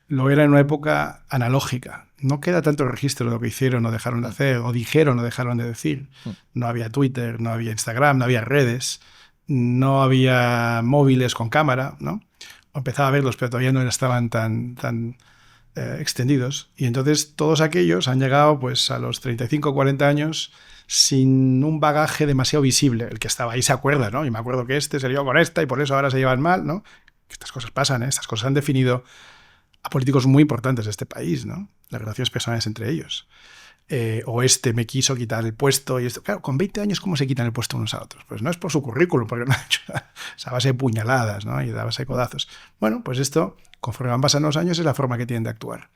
lo era en una época analógica. No queda tanto registro de lo que hicieron o dejaron de hacer, o dijeron o dejaron de decir. No había Twitter, no había Instagram, no había redes, no había móviles con cámara, ¿no? Empezaba a verlos, pero todavía no estaban tan extendidos. Y entonces todos aquellos han llegado pues, a los 35 o 40 años sin un bagaje demasiado visible. El que estaba ahí se acuerda, ¿no? Y me acuerdo que este se lió con esta y por eso ahora se llevan mal, ¿no? Estas cosas pasan, ¿eh? Estas cosas han definido a políticos muy importantes de este país, ¿no? Las relaciones personales entre ellos. O este me quiso quitar el puesto y esto. Claro, con 20 años, ¿cómo se quitan el puesto unos a otros? Pues no es por su currículum, porque no ha hecho a base de puñaladas, ¿no? Y a base de codazos. Bueno, pues esto, conforme van pasando los años, es la forma que tienen de actuar.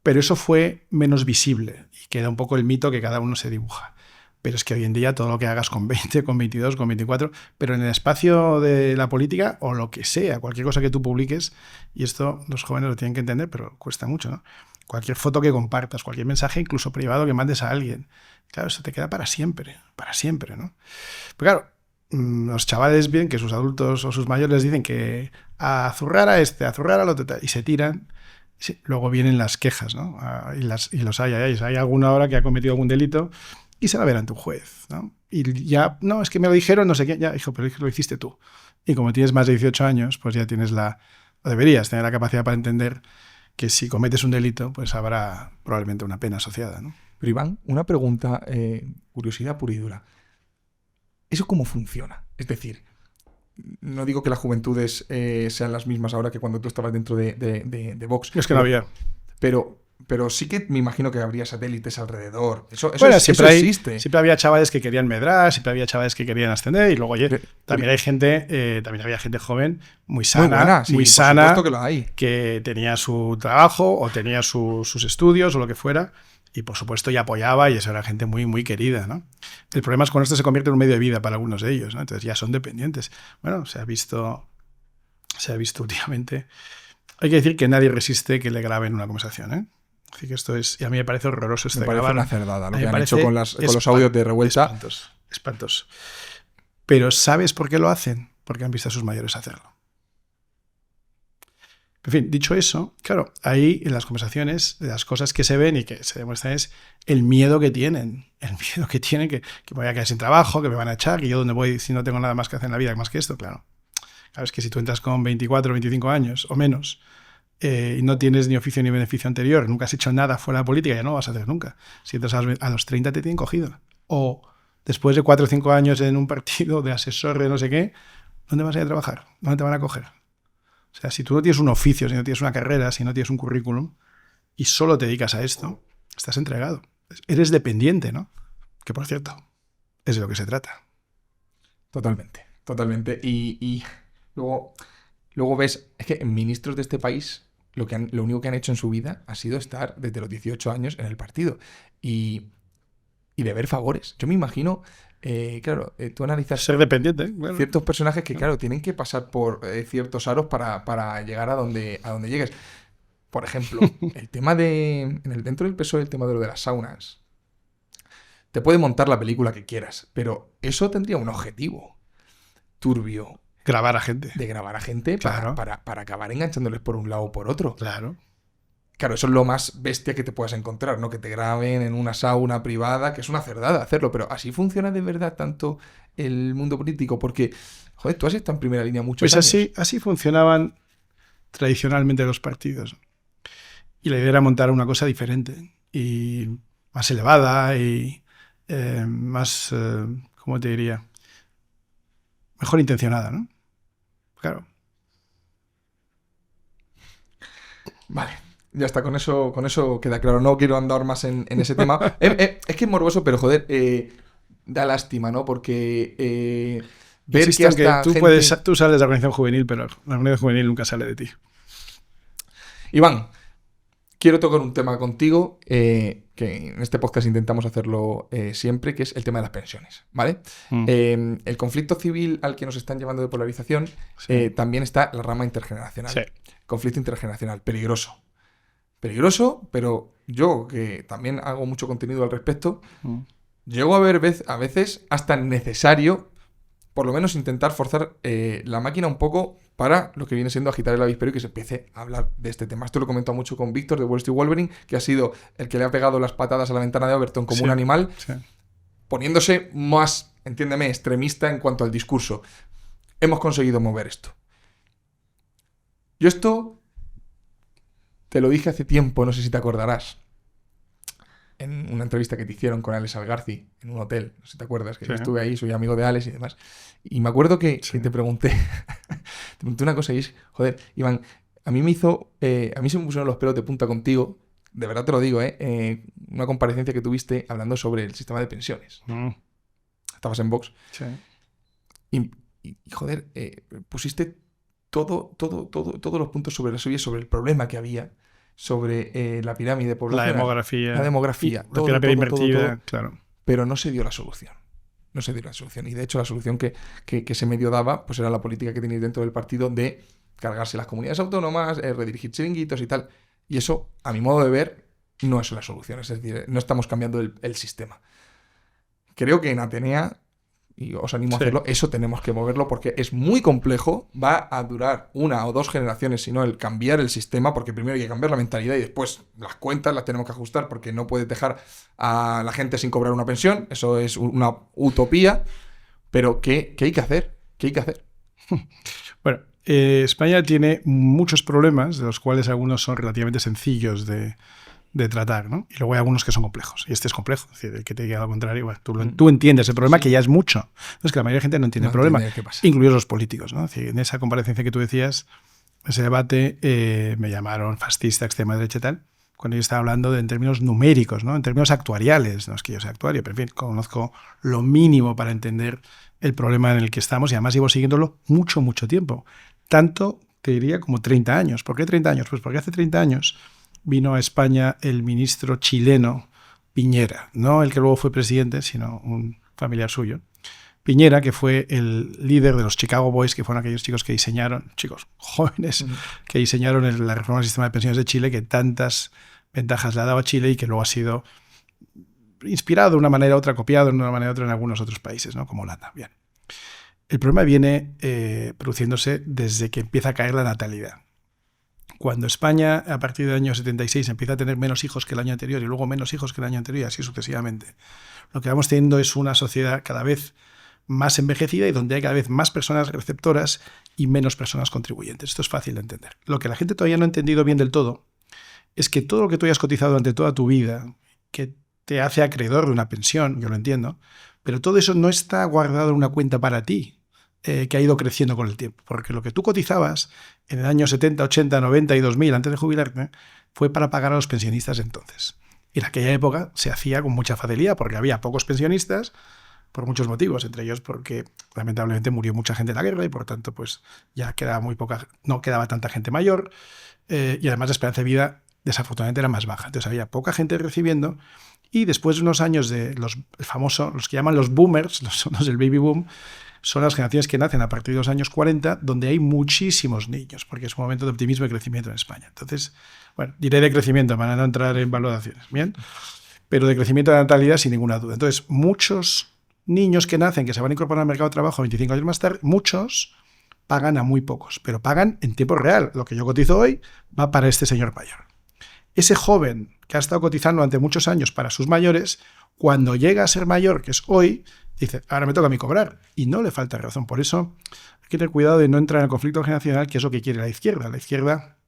Pero eso fue menos visible y queda un poco el mito que cada uno se dibuja. Pero es que hoy en día todo lo que hagas con 20, con 22, con 24, pero en el espacio de la política o lo que sea, cualquier cosa que tú publiques, y esto los jóvenes lo tienen que entender, pero cuesta mucho, ¿no? Cualquier foto que compartas, cualquier mensaje, incluso privado, que mandes a alguien, claro, eso te queda para siempre, ¿no? Pero claro, los chavales ven que sus adultos o sus mayores les dicen que a zurrar a este, a zurrar al otro, y se tiran. Sí, luego vienen las quejas, ¿no? Y los hay. Hay alguna ahora que ha cometido algún delito y se la verá ante un juez, ¿no? Y ya, no, es que me lo dijeron, no sé qué, ya, hijo, pero lo hiciste tú. Y como tienes más de 18 años, pues ya tienes o deberías tener la capacidad para entender que si cometes un delito, pues habrá probablemente una pena asociada, ¿no? Pero Iván, una pregunta, curiosidad pura y dura. ¿Eso cómo funciona? Es decir, no digo que las juventudes sean las mismas ahora que cuando tú estabas dentro de Vox. Es que no había. Pero sí que me imagino que habría satélites alrededor. Eso existe. Siempre había chavales que querían medrar, siempre había chavales que querían ascender y luego, oye, también había gente joven muy sana, muy sana, que tenía su trabajo o tenía sus estudios o lo que fuera y por supuesto ya apoyaba y eso era gente muy, muy querida, ¿no? El problema es que con esto se convierte en un medio de vida para algunos de ellos, ¿no? Entonces ya son dependientes. Bueno, se ha visto últimamente. Hay que decir que nadie resiste que le graben una conversación, ¿eh? Así que esto es... Y a mí me parece horroroso me parece una cerdada lo que han hecho con los audios de Revuelta. Espantoso. Pero ¿sabes por qué lo hacen? Porque han visto a sus mayores hacerlo. En fin, dicho eso, claro, ahí en las conversaciones, las cosas que se ven y que se demuestran es el miedo que tienen. El miedo que tienen que me voy a quedar sin trabajo, que me van a echar, que yo dónde voy si no tengo nada más que hacer en la vida más que esto, claro. Claro, es que si tú entras con 24 o 25 años o menos y no tienes ni oficio ni beneficio anterior, nunca has hecho nada fuera de la política, ya no lo vas a hacer nunca. Si entras a los 30 te tienen cogido. O después de 4 o 5 años en un partido de asesor de no sé qué, ¿dónde vas a ir a trabajar? ¿Dónde te van a coger? O sea, si tú no tienes un oficio, si no tienes una carrera, si no tienes un currículum y solo te dedicas a esto, estás entregado. Eres dependiente, ¿no? Que por cierto, es de lo que se trata. Totalmente. Y luego ves, es que ministros de este país lo único que han hecho en su vida ha sido estar desde los 18 años en el partido y deber favores. Yo me imagino, claro, tú analizas... Ser dependiente, bueno. Ciertos personajes que, claro, tienen que pasar por ciertos aros para llegar a donde llegues. Por ejemplo, el tema dentro del PSOE, el tema de lo de las saunas. Te puede montar la película que quieras, pero eso tendría un objetivo turbio. Grabar a gente. De grabar a gente, claro, para acabar enganchándoles por un lado o por otro. Claro. Claro, eso es lo más bestia que te puedas encontrar, ¿no? Que te graben en una sauna privada, que es una cerdada hacerlo, pero así funciona de verdad tanto el mundo político, porque, joder, tú has estado en primera línea muchos años. Pues así funcionaban tradicionalmente los partidos. Y la idea era montar una cosa diferente y más elevada y más, ¿cómo te diría? Mejor intencionada, ¿no? Claro. Vale. Ya está, con eso queda claro. No quiero andar más en ese tema. Es que es morboso, pero joder, da lástima, ¿no? Porque ver que hasta tú sales de la organización juvenil, pero la organización juvenil nunca sale de ti. Iván, quiero tocar un tema contigo que en este podcast intentamos hacerlo siempre, que es el tema de las pensiones, ¿vale? El conflicto civil al que nos están llevando de polarización, sí. También está la rama intergeneracional. Sí. Conflicto intergeneracional, peligroso, pero yo, que también hago mucho contenido al respecto, llego a ver a veces hasta necesario, por lo menos intentar forzar la máquina un poco para lo que viene siendo agitar el avispero y que se empiece a hablar de este tema. Esto lo he comentado mucho con Víctor de Wall Street Wolverine, que ha sido el que le ha pegado las patadas a la ventana de Overton como un animal, poniéndose más, entiéndeme, extremista en cuanto al discurso. Hemos conseguido mover esto. Yo esto te lo dije hace tiempo, no sé si te acordarás. en una entrevista que te hicieron con Alex Algarci en un hotel, no sé si te acuerdas, que Sí. yo estuve ahí, soy amigo de Alex y demás. Y me acuerdo que te pregunté, te pregunté una cosa y es, joder, Iván, a mí se me pusieron los pelos de punta contigo, de verdad te lo digo, una comparecencia que tuviste hablando sobre el sistema de pensiones. Mm. Estabas en Vox. Sí. Y joder, pusiste todos los puntos sobre la suya, sobre el problema que había, sobre la pirámide La poblacional. demografía. La demografía. La pirámide invertida, claro. Pero no se dio la solución. No se dio la solución. Y de hecho la solución que se medio daba pues era la política que tenéis dentro del partido de cargarse las comunidades autónomas, redirigir chiringuitos y tal. Y eso, a mi modo de ver, no es la solución. Es decir, no estamos cambiando el sistema. Creo que en Atenea, y os animo a hacerlo, eso tenemos que moverlo porque es muy complejo, va a durar 1 o 2 generaciones, si no el cambiar el sistema, porque primero hay que cambiar la mentalidad y después las cuentas las tenemos que ajustar porque no puedes dejar a la gente sin cobrar una pensión, eso es una utopía, pero ¿qué hay que hacer? ¿Qué hay que hacer? Bueno, España tiene muchos problemas, de los cuales algunos son relativamente sencillos de tratar, ¿no? Y luego hay algunos que son complejos. Y este es complejo. Es decir, el que te diga lo contrario, bueno, tú entiendes el problema, que ya es mucho. No es que la mayoría de gente no entiende el problema, incluidos los políticos, ¿no? Es decir, en esa comparecencia que tú decías, ese debate, me llamaron fascista, extrema derecha y tal, cuando yo estaba hablando en términos numéricos, ¿no? En términos actuariales. No es que yo sea actuario, pero en fin, conozco lo mínimo para entender el problema en el que estamos y además llevo siguiéndolo mucho, mucho tiempo. Tanto, te diría, como 30 años. ¿Por qué 30 años? Pues porque hace 30 años vino a España el ministro chileno Piñera, no el que luego fue presidente, sino un familiar suyo. Piñera, que fue el líder de los Chicago Boys, que fueron aquellos chicos que diseñaron, chicos jóvenes, que diseñaron la reforma del sistema de pensiones de Chile, que tantas ventajas le ha dado a Chile y que luego ha sido inspirado de una manera u otra, copiado de una manera u otra en algunos otros países, ¿no? Como Holanda. Bien. El problema viene produciéndose desde que empieza a caer la natalidad. Cuando España, a partir del año 76, empieza a tener menos hijos que el año anterior y luego menos hijos que el año anterior y así sucesivamente, lo que vamos teniendo es una sociedad cada vez más envejecida y donde hay cada vez más personas receptoras y menos personas contribuyentes. Esto es fácil de entender. Lo que la gente todavía no ha entendido bien del todo es que todo lo que tú hayas cotizado durante toda tu vida, que te hace acreedor de una pensión, yo lo entiendo, pero todo eso no está guardado en una cuenta para ti, que ha ido creciendo con el tiempo. Porque lo que tú cotizabas en el año 70, 80, 90 y 2000 antes de jubilarte fue para pagar a los pensionistas entonces. Y en aquella época se hacía con mucha facilidad porque había pocos pensionistas por muchos motivos, entre ellos porque lamentablemente murió mucha gente en la guerra y por tanto pues ya quedaba muy poca, no quedaba tanta gente mayor y además la esperanza de vida desafortunadamente era más baja. Entonces había poca gente recibiendo y después de unos años de los famosos, los que llaman los boomers, los del baby boom, son las generaciones que nacen a partir de los años 40, donde hay muchísimos niños, porque es un momento de optimismo y crecimiento en España. Entonces, bueno, diré de crecimiento para no entrar en valoraciones, ¿bien? Pero de crecimiento de natalidad sin ninguna duda. Entonces, muchos niños que nacen, que se van a incorporar al mercado de trabajo 25 años más tarde, muchos pagan a muy pocos, pero pagan en tiempo real. Lo que yo cotizo hoy va para este señor mayor. Ese joven que ha estado cotizando durante muchos años para sus mayores, cuando llega a ser mayor, que es hoy, dice, ahora me toca a mí cobrar. Y no le falta razón. Por eso hay que tener cuidado de no entrar en el conflicto generacional, que es lo que quiere la izquierda. La izquierda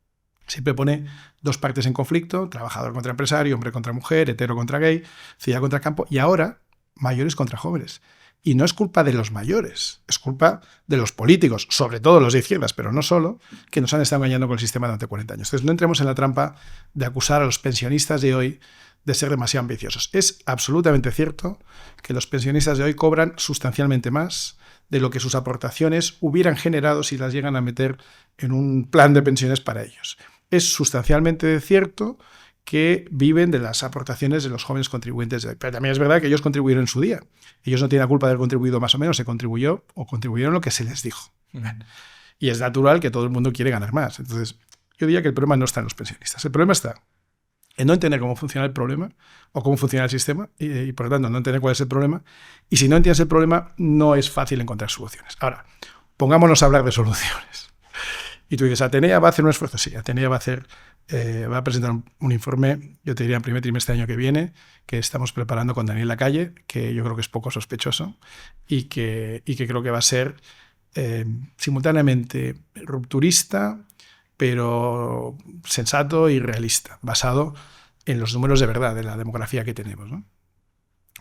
siempre pone dos partes en conflicto, trabajador contra empresario, hombre contra mujer, hetero contra gay, ciudad contra campo, y ahora mayores contra jóvenes. Y no es culpa de los mayores, es culpa de los políticos, sobre todo los de izquierdas, pero no solo, que nos han estado engañando con el sistema durante 40 años. Entonces no entremos en la trampa de acusar a los pensionistas de hoy de ser demasiado ambiciosos. Es absolutamente cierto que los pensionistas de hoy cobran sustancialmente más de lo que sus aportaciones hubieran generado si las llegan a meter en un plan de pensiones para ellos. Es sustancialmente cierto que viven de las aportaciones de los jóvenes contribuyentes de hoy. Pero también es verdad que ellos contribuyeron en su día. Ellos no tienen la culpa de haber contribuido más o menos, se contribuyó o contribuyeron lo que se les dijo. Y es natural que todo el mundo quiere ganar más. Entonces, yo diría que el problema no está en los pensionistas. El problema está en no entender cómo funciona el problema o cómo funciona el sistema y por lo tanto no entender cuál es el problema. Y si no entiendes el problema, no es fácil encontrar soluciones. Ahora, pongámonos a hablar de soluciones. Y tú dices, Atenea va a hacer un esfuerzo. Sí, Atenea va a presentar un informe, yo te diría en primer trimestre del año que viene, que estamos preparando con Daniel Lacalle, que yo creo que es poco sospechoso y que creo que va a ser simultáneamente rupturista, pero sensato y realista, basado en los números de verdad, de la demografía que tenemos, ¿no?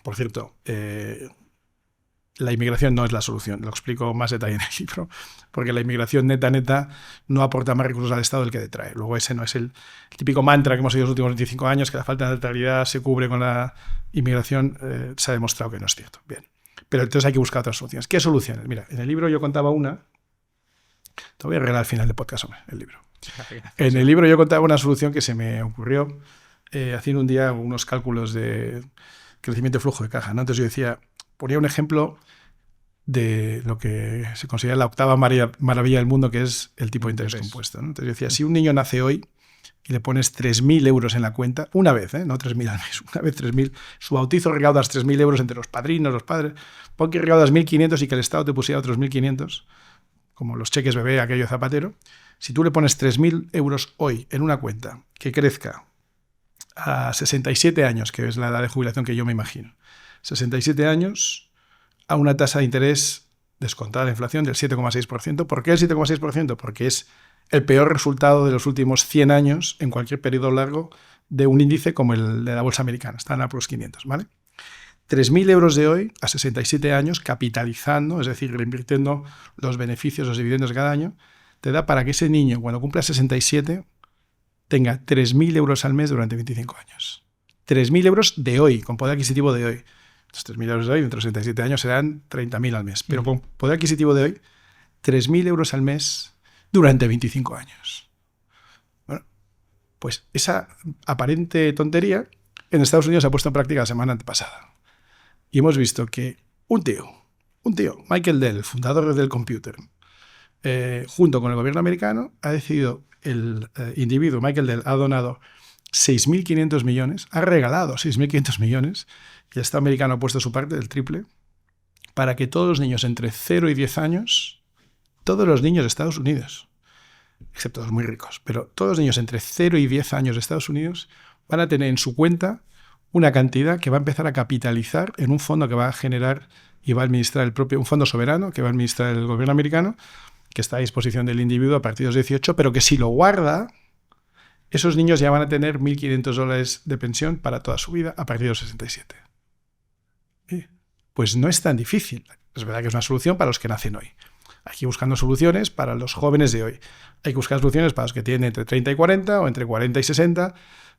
Por cierto, la inmigración no es la solución, lo explico más detalle en el libro, porque la inmigración neta no aporta más recursos al Estado del que detrae. Luego ese no es el típico mantra que hemos oído los últimos 25 años, que la falta de natalidad se cubre con la inmigración, se ha demostrado que no es cierto. Bien, pero entonces hay que buscar otras soluciones. ¿Qué soluciones? Mira, en el libro yo contaba una, te voy a regalar al final del podcast, hombre, el libro. En el libro yo contaba una solución que se me ocurrió haciendo un día unos cálculos de crecimiento y flujo de caja, ¿no? Entonces yo decía, ponía un ejemplo de lo que se considera la octava maravilla del mundo, que es el tipo de interés compuesto, ¿no? Entonces yo decía, si un niño nace hoy y le pones 3.000 euros en la cuenta, una vez, no 3.000 al mes, una vez 3.000, su bautizo recaudas 3.000 euros entre los padrinos, los padres, pon que recaudas 1.500 y que el Estado te pusiera otros 1.500, como los cheques bebé, aquello de Zapatero. Si tú le pones 3.000 euros hoy en una cuenta que crezca a 67 años, que es la edad de jubilación que yo me imagino, 67 años a una tasa de interés descontada la inflación del 7,6%. ¿Por qué el 7,6%? Porque es el peor resultado de los últimos 100 años en cualquier periodo largo de un índice como el de la bolsa americana. Está en la plus 500, ¿vale? 3.000 euros de hoy a 67 años, capitalizando, es decir, reinvirtiendo los beneficios, los dividendos de cada año, te da para que ese niño, cuando cumpla 67, tenga 3.000 euros al mes durante 25 años. 3.000 euros de hoy, con poder adquisitivo de hoy. Estos 3.000 euros de hoy, dentro de 67 años, serán 30.000 al mes. Pero con poder adquisitivo de hoy, 3.000 euros al mes durante 25 años. Bueno, pues esa aparente tontería en Estados Unidos se ha puesto en práctica la semana antepasada. Y hemos visto que un tío, Michael Dell, fundador del computer, junto con el gobierno americano, ha decidido, el individuo, Michael Dell, ha donado 6.500 millones, ha regalado 6.500 millones, y el Estado americano ha puesto su parte del triple, para que todos los niños entre 0 y 10 años, todos los niños de Estados Unidos, excepto los muy ricos, pero todos los niños entre 0 y 10 años de Estados Unidos van a tener en su cuenta una cantidad que va a empezar a capitalizar en un fondo que va a generar y va a administrar un fondo soberano que va a administrar el gobierno americano, que está a disposición del individuo a partir de los 18, pero que si lo guarda, esos niños ya van a tener $1.500 de pensión para toda su vida a partir de los 67. Pues no es tan difícil. Es verdad que es una solución para los que nacen hoy. Hay que ir buscando soluciones para los jóvenes de hoy. Hay que buscar soluciones para los que tienen entre 30 y 40 o entre 40 y 60,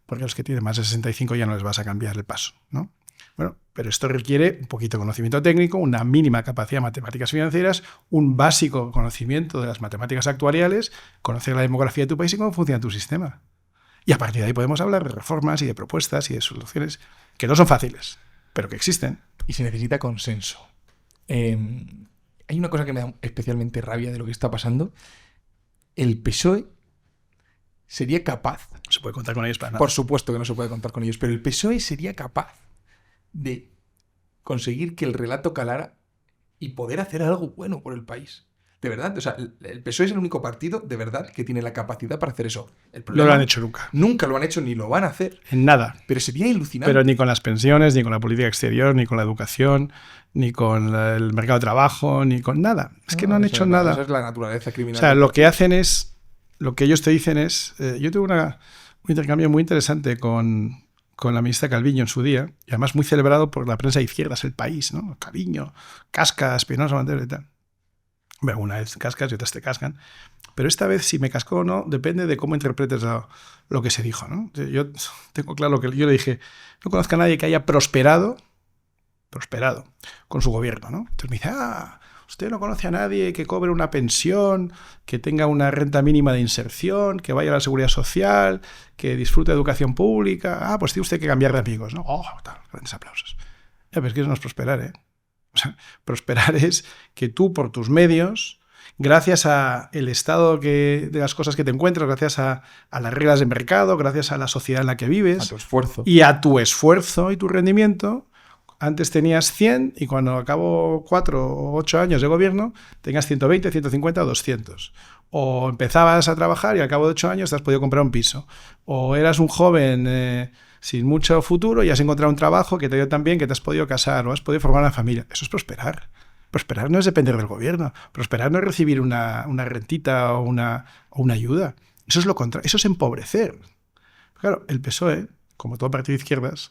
porque a los que tienen más de 65 ya no les vas a cambiar el paso, ¿no? Bueno, pero esto requiere un poquito de conocimiento técnico, una mínima capacidad de matemáticas financieras, un básico conocimiento de las matemáticas actuariales, conocer la demografía de tu país y cómo funciona tu sistema. Y a partir de ahí podemos hablar de reformas y de propuestas y de soluciones que no son fáciles, pero que existen. Y se necesita consenso. Hay una cosa que me da especialmente rabia de lo que está pasando. El PSOE sería capaz... No se puede contar con ellos para nada. Por supuesto que no se puede contar con ellos, pero el PSOE sería capaz de conseguir que el relato calara y poder hacer algo bueno por el país. De verdad, o sea, el PSOE es el único partido de verdad que tiene la capacidad para hacer eso. No lo han hecho nunca. Nunca lo han hecho ni lo van a hacer. En nada. Pero sería alucinante. Pero ni con las pensiones, ni con la política exterior, ni con la educación, ni con el mercado de trabajo, ni con nada. Es que no han hecho nada. Esa es la naturaleza criminal. O sea, lo que hacen es, lo que ellos te dicen es, yo tuve un intercambio muy interesante con la ministra Calviño en su día, y además muy celebrado por la prensa de izquierdas, El País, ¿no? Calviño, Cascas, Espinosa, Montero y tal. Bueno, una vez cascas y otras te cascan. Pero esta vez, si me cascó o no, depende de cómo interpretes lo que se dijo, ¿no? Yo tengo claro que yo le dije, no conozco a nadie que haya prosperado con su gobierno, ¿no? Entonces me dice, usted no conoce a nadie que cobre una pensión, que tenga una renta mínima de inserción, que vaya a la seguridad social, que disfrute de educación pública. Pues tiene usted que cambiar de amigos, ¿no? Tal, grandes aplausos. Ya, pero es que eso no es prosperar, ¿eh? O sea, prosperar es que tú, por tus medios, gracias al estado de las cosas que te encuentras, gracias a las reglas de mercado, gracias a la sociedad en la que vives, a tu esfuerzo. Y a tu esfuerzo y tu rendimiento, antes tenías 100 y cuando acabó 4 o 8 años de gobierno, tenías 120, 150 o 200. O empezabas a trabajar y al cabo de 8 años te has podido comprar un piso. O eras un joven sin mucho futuro y has encontrado un trabajo que te ha ido tan bien que te has podido casar o has podido formar una familia. Eso es prosperar. Prosperar no es depender del gobierno. Prosperar no es recibir una rentita o una ayuda. Eso es lo contrario. Eso es empobrecer. Claro, el PSOE como todo partido de izquierdas,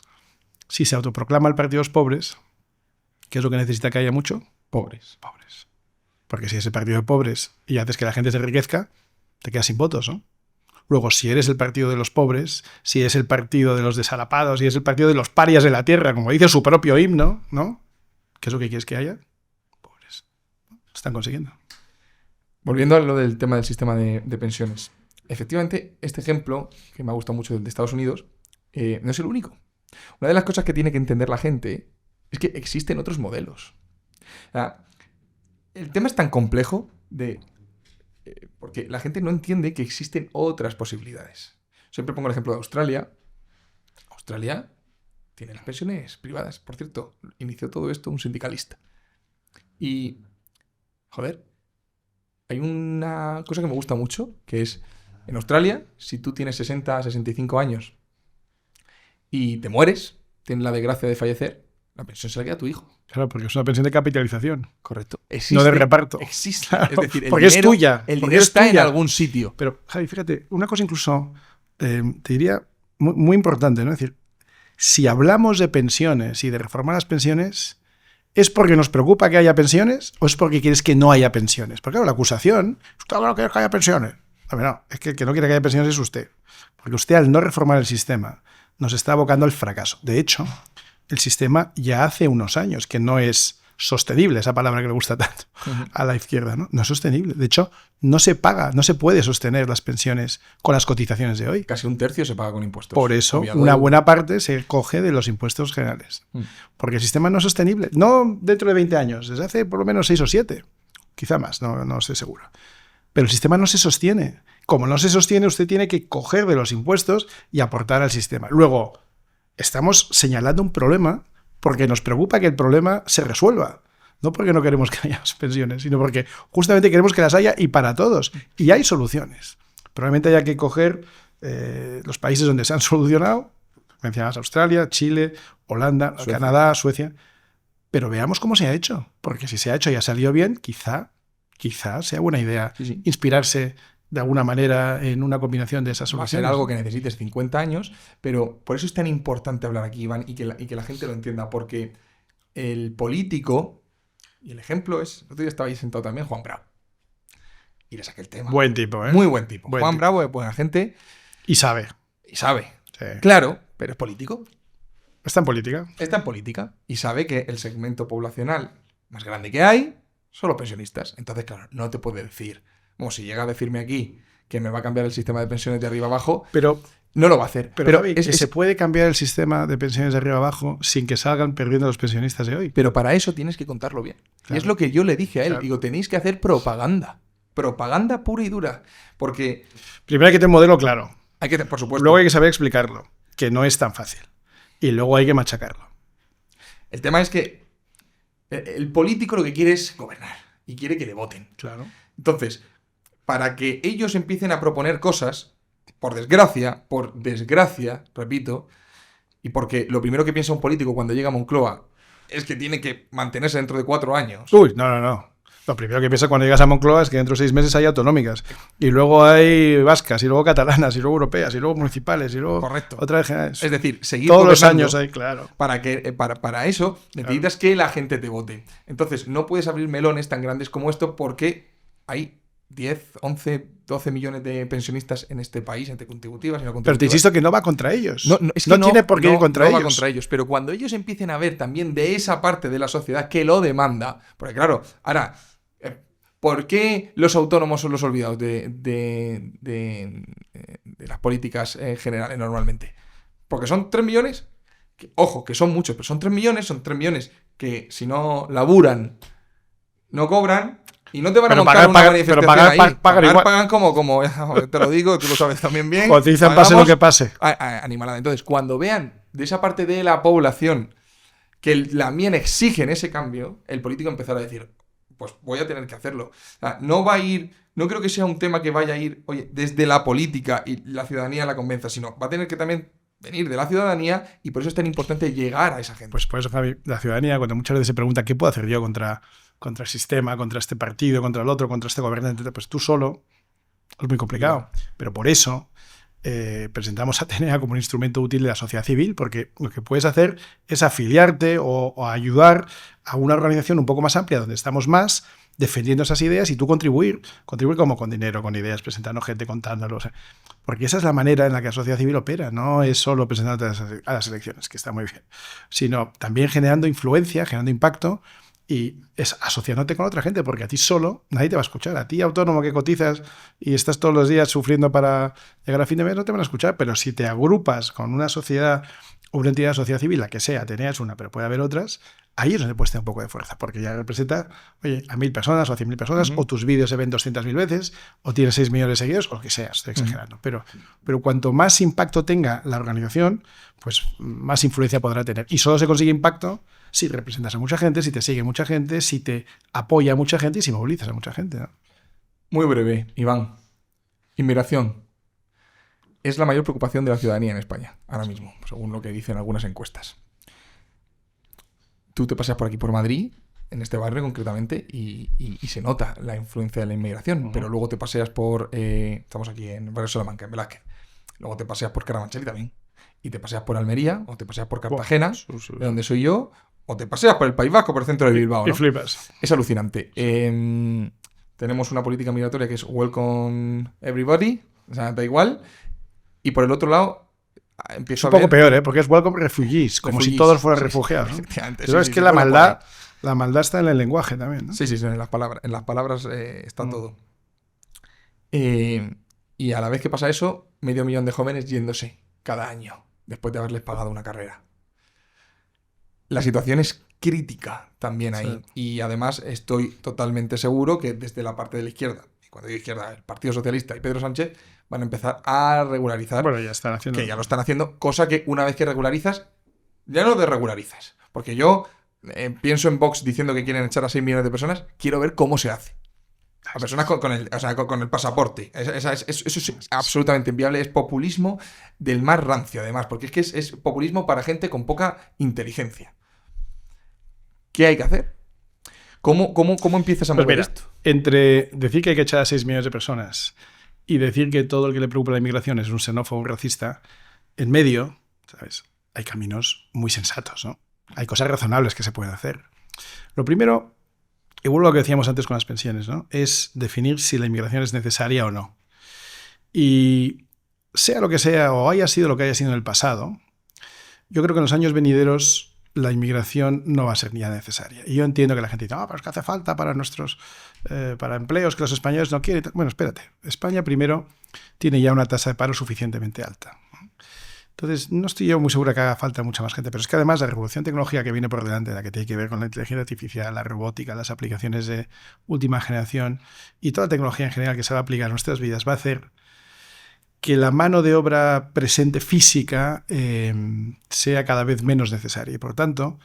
si se autoproclama el partido de los pobres, ¿qué es lo que necesita que haya mucho? Pobres. Pobres. Porque si es el partido de pobres y haces que la gente se enriquezca, te quedas sin votos, ¿no? Luego, si eres el partido de los pobres, si es el partido de los desalapados, si es el partido de los parias de la tierra, como dice su propio himno, ¿no? ¿Qué es lo que quieres que haya? Pobres. Lo están consiguiendo. Volviendo a lo del tema del sistema de pensiones. Efectivamente, este ejemplo, que me ha gustado mucho del de Estados Unidos, no es el único. Una de las cosas que tiene que entender la gente es que existen otros modelos. O sea, el tema es tan complejo porque la gente no entiende que existen otras posibilidades. Siempre pongo el ejemplo de Australia. Australia tiene las pensiones privadas. Por cierto, inició todo esto un sindicalista. Y, joder, hay una cosa que me gusta mucho, que es, en Australia, si tú tienes 60, 65 años y te mueres, tienes la desgracia de fallecer, la pensión se la queda a tu hijo. Claro, porque es una pensión de capitalización. Correcto. No de reparto. Existe. Claro, es decir, porque es tuya. El porque dinero es está tuya. en algún sitio. Pero, Javi, fíjate, una cosa incluso te diría muy, muy importante, ¿no? Es decir, si hablamos de pensiones y de reformar las pensiones, ¿es porque nos preocupa que haya pensiones o es porque quieres que no haya pensiones? Porque claro, la acusación, usted no quiere que haya pensiones. No, es que el que no quiere que haya pensiones es usted. Porque usted, al no reformar el sistema, nos está abocando al fracaso. De hecho, el sistema ya hace unos años que no es sostenible, esa palabra que le gusta tanto a la izquierda, ¿no? No es sostenible. De hecho, no se paga, no se puede sostener las pensiones con las cotizaciones de hoy. Casi un tercio se paga con impuestos. Por eso, una buena parte se coge de los impuestos generales. Porque el sistema no es sostenible. No dentro de 20 años, desde hace por lo menos 6 o 7, quizá más, no estoy seguro. Pero el sistema no se sostiene. Como no se sostiene, usted tiene que coger de los impuestos y aportar al sistema. Luego, estamos señalando un problema porque nos preocupa que el problema se resuelva. No porque no queremos que haya pensiones, sino porque justamente queremos que las haya y para todos. Y hay soluciones. Probablemente haya que coger los países donde se han solucionado. Mencionabas Australia, Chile, Holanda, Suecia. Canadá, Suecia. Pero veamos cómo se ha hecho. Porque si se ha hecho y ha salido bien, quizá sea buena idea inspirarse de alguna manera en una combinación de esas soluciones. Va a ser algo que necesites 50 años, pero por eso es tan importante hablar aquí, Iván, y que la gente lo entienda, porque el político, y el ejemplo es, el otro día estaba ahí sentado también Juan Bravo, y le saqué el tema. Buen tipo, ¿eh? Muy buen tipo. Juan Bravo es buena gente. Y sabe. Y sabe. Sí. Claro, pero es político. Está en política. Está en política, y sabe que el segmento poblacional más grande que hay son los pensionistas. Entonces, claro, no te puede decir... Como si llega a decirme aquí que me va a cambiar el sistema de pensiones de arriba abajo, pero no lo va a hacer. Pero Javi, se puede cambiar el sistema de pensiones de arriba abajo sin que salgan perdiendo los pensionistas de hoy. Pero para eso tienes que contarlo bien. Claro. Y es lo que yo le dije a él. Claro. Digo, tenéis que hacer propaganda. Propaganda pura y dura. Porque... Primero hay que tener un modelo claro. Hay que, por supuesto. Luego hay que saber explicarlo, que no es tan fácil. Y luego hay que machacarlo. El tema es que el político lo que quiere es gobernar. Y quiere que le voten. Claro. Entonces... Para que ellos empiecen a proponer cosas, por desgracia, repito, y porque lo primero que piensa un político cuando llega a Moncloa es que tiene que mantenerse dentro de 4 años. Uy, no. Lo primero que piensa cuando llegas a Moncloa es que dentro de 6 meses hay autonómicas. Y luego hay vascas, y luego catalanas, y luego europeas, y luego municipales, y luego otra vez generales. Es decir, seguir todos los años hay, claro. Para eso necesitas que la gente te vote. Entonces, no puedes abrir melones tan grandes como esto porque hay 10, 11, 12 millones de pensionistas en este país, entre contributivas y no contributivas. Pero te insisto que no va contra ellos. Es que no tiene por qué ir contra ellos. No va contra ellos. Pero cuando ellos empiecen a ver también de esa parte de la sociedad que lo demanda, porque claro, ahora, ¿por qué los autónomos son los olvidados de las políticas generales normalmente? Porque son 3 millones, ojo, que son muchos, pero son 3 millones que si no laburan, no cobran... Y no te van a montar una manifestación ahí. Pagan como te lo digo, tú lo sabes también bien. Cotizan, pase lo que pase. Animalada. Entonces, cuando vean de esa parte de la población que también exigen ese cambio, el político empezará a decir, pues voy a tener que hacerlo. O sea, no creo que sea un tema que vaya a ir, oye, desde la política y la ciudadanía la convenza, sino va a tener que también venir de la ciudadanía y por eso es tan importante llegar a esa gente. Pues por eso, Javi, la ciudadanía, cuando muchas veces se pregunta ¿qué puedo hacer yo contra el sistema, contra este partido, contra el otro, contra este gobernante? Pues tú solo es muy complicado. Pero por eso presentamos Atenea como un instrumento útil de la sociedad civil, porque lo que puedes hacer es afiliarte o ayudar a una organización un poco más amplia donde estamos más defendiendo esas ideas y tú contribuir como con dinero, con ideas, presentando gente, contándolo. O sea, porque esa es la manera en la que la sociedad civil opera, no es solo presentándote a las elecciones, que está muy bien, sino también generando influencia, generando impacto y es asociándote con otra gente, porque a ti solo nadie te va a escuchar. A ti, autónomo que cotizas y estás todos los días sufriendo para llegar a fin de mes, no te van a escuchar, pero si te agrupas con una sociedad o una entidad de sociedad civil, la que sea, Atenea es una, pero puede haber otras, ahí es donde puedes tener un poco de fuerza, porque ya representa, oye, a 1.000 personas o a 100.000 personas, o tus vídeos se ven 200.000 veces, o tienes 6 millones de seguidores, o lo que sea, estoy exagerando. Pero cuanto más impacto tenga la organización, pues más influencia podrá tener. Y solo se consigue impacto si representas a mucha gente, si te sigue mucha gente, si te apoya mucha gente y si movilizas a mucha gente, ¿no? Muy breve, Iván. Inmigración. Es la mayor preocupación de la ciudadanía en España, ahora mismo, según lo que dicen algunas encuestas. Tú te paseas por aquí, por Madrid, en este barrio concretamente, y se nota la influencia de la inmigración, pero luego te paseas por... estamos aquí en el barrio Salamanca, en Velázquez. Luego te paseas por Carabanchel también. Y te paseas por Almería, o te paseas por Cartagena, de donde soy yo, o te paseas por el País Vasco, por el centro de Bilbao, ¿no? Y flipas. Es alucinante. Tenemos una política migratoria que es welcome everybody, o sea, da igual. Y por el otro lado, empiezo es un poco peor, porque es welcome refugees, como si todos fueran sí, refugiados, ¿no? Efectivamente. Pero es que la maldad está en el lenguaje también, ¿no? Sí, en las palabras está todo. Y a la vez que pasa eso, 500.000 de jóvenes yéndose cada año, después de haberles pagado una carrera. La situación es crítica también ahí. Sí. Y además estoy totalmente seguro que desde la parte de la izquierda, y cuando digo izquierda, el Partido Socialista y Pedro Sánchez, van a empezar a regularizar. Bueno, ya están haciendo. Que ya lo están haciendo, cosa que una vez que regularizas, ya no desregularizas. Porque yo pienso en Vox diciendo que quieren echar a 6 millones de personas, quiero ver cómo se hace. A personas con el pasaporte. Eso es absolutamente inviable. Es populismo del más rancio, además, porque es populismo para gente con poca inteligencia. ¿Qué hay que hacer? ¿Cómo empiezas a mover esto? Entre decir que hay que echar a 6 millones de personas y decir que todo el que le preocupa la inmigración es un xenófobo, un racista, en medio, ¿sabes? Hay caminos muy sensatos, ¿no? Hay cosas razonables que se pueden hacer. Lo primero, y vuelvo a lo que decíamos antes con las pensiones, ¿no? Es definir si la inmigración es necesaria o no. Y sea lo que sea, o haya sido lo que haya sido en el pasado, yo creo que en los años venideros la inmigración no va a ser ya necesaria. Y yo entiendo que la gente dice, pero es que hace falta para nuestros para empleos que los españoles no quieren. Bueno, espérate. España primero tiene ya una tasa de paro suficientemente alta. Entonces, no estoy yo muy seguro que haga falta mucha más gente, pero es que además la revolución tecnológica que viene por delante, la que tiene que ver con la inteligencia artificial, la robótica, las aplicaciones de última generación y toda la tecnología en general que se va a aplicar en nuestras vidas, va a hacer que la mano de obra presente física sea cada vez menos necesaria. Y por tanto,